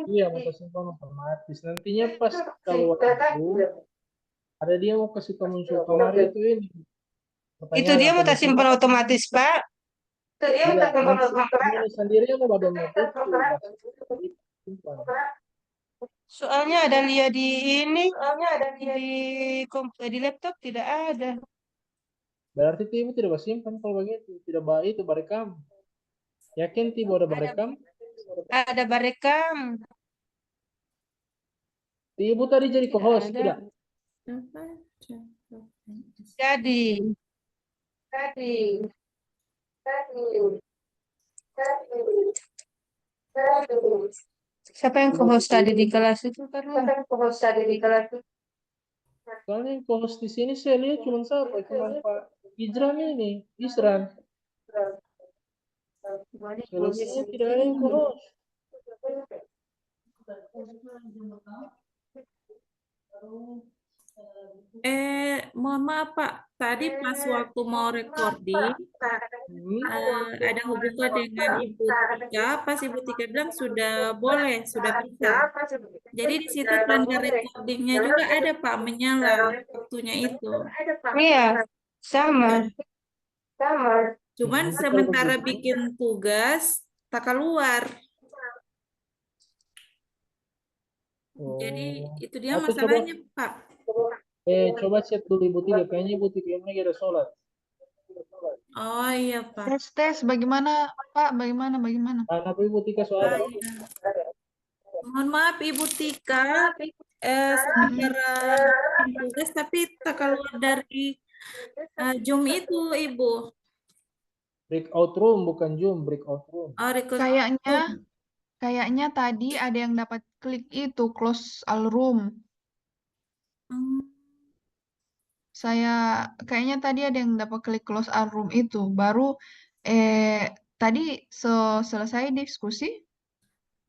[SPEAKER 8] Iya, mau simpan otomatis. Nantinya pas kalau waktu ada dia mau kasih muncul kemarin itu ini.
[SPEAKER 11] Itu dia mau simpan otomatis, Pak.
[SPEAKER 8] Iya, ini sendiri yang mau badan
[SPEAKER 11] Soalnya ada lihat di ini, di laptop tidak ada.
[SPEAKER 8] Berarti Ibu tidak simpan kalau begitu, tidak baik itu barekam. Yakin Ibu ada barekam?
[SPEAKER 11] Ada barekam.
[SPEAKER 8] Ibu tadi jadi co-host tidak?
[SPEAKER 11] Jadi. Siapa yang co-host tadi di kelas itu?
[SPEAKER 8] Soalnya yang co-host di sini saya lihat cuma siapa? Cuma Pak Ijran ini, Isran. Selesai tidak ada yang co-host.
[SPEAKER 5] Mohon maaf Pak, tadi pas waktu mau recording ada hubungan dengan Ibu Tika, pas Ibu Tika bilang sudah boleh, sudah bisa. Jadi di situ tanda recordingnya juga ada Pak, menyala waktunya itu.
[SPEAKER 11] Iya, sama.
[SPEAKER 5] Cuman sementara bikin tugas tak keluar. Jadi itu dia masalahnya Pak.
[SPEAKER 8] Coba cek dulu Ibu Tika, kayaknya Ibu Tika ini lagi ada sholat.
[SPEAKER 5] Oh iya Pak.
[SPEAKER 10] Tes, bagaimana Pak? Bagaimana?
[SPEAKER 8] Anak Ibu Tika sholat.
[SPEAKER 5] Mohon maaf Ibu Tika, sementara tugas tapi tak keluar dari Zoom itu, Ibu.
[SPEAKER 8] Breakout room bukan Zoom, breakout room.
[SPEAKER 5] Oh, record.
[SPEAKER 12] Kayaknya tadi ada yang dapat klik itu close all room. Kayaknya tadi ada yang dapat klik close all room itu. Baru tadi selesai diskusi?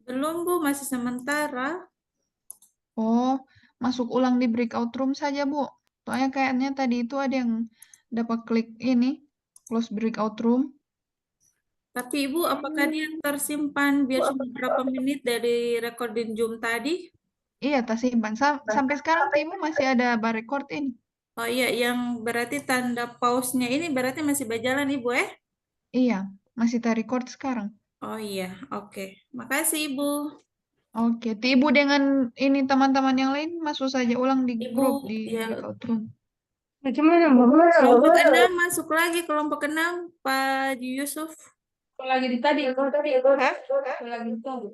[SPEAKER 5] Belum, Bu, masih sementara.
[SPEAKER 12] Oh, masuk ulang di breakout room saja, Bu. Soalnya kayaknya tadi itu ada yang dapat klik ini, close breakout room.
[SPEAKER 5] Tapi Ibu, apakah dia tersimpan biar cuma berapa menit dari recording Zoom tadi?
[SPEAKER 12] Iya, tersimpan. Sampai sekarang Ibu masih ada bar record ini.
[SPEAKER 5] Oh iya, yang berarti tanda pause-nya ini berarti masih berjalan, Ibu,
[SPEAKER 12] Iya, masih ter-record sekarang.
[SPEAKER 5] Oh iya, oke. Makasih, Ibu.
[SPEAKER 12] Oke, Ibu dengan ini teman-teman yang lain masuk saja ulang di
[SPEAKER 5] Ibu,
[SPEAKER 12] grup di
[SPEAKER 5] ya.
[SPEAKER 12] breakout room.
[SPEAKER 5] Kelompok 6 masuk lagi, kelompok 6, Pak Yusuf.
[SPEAKER 10] Lagi di tadi. Lagi di tadi.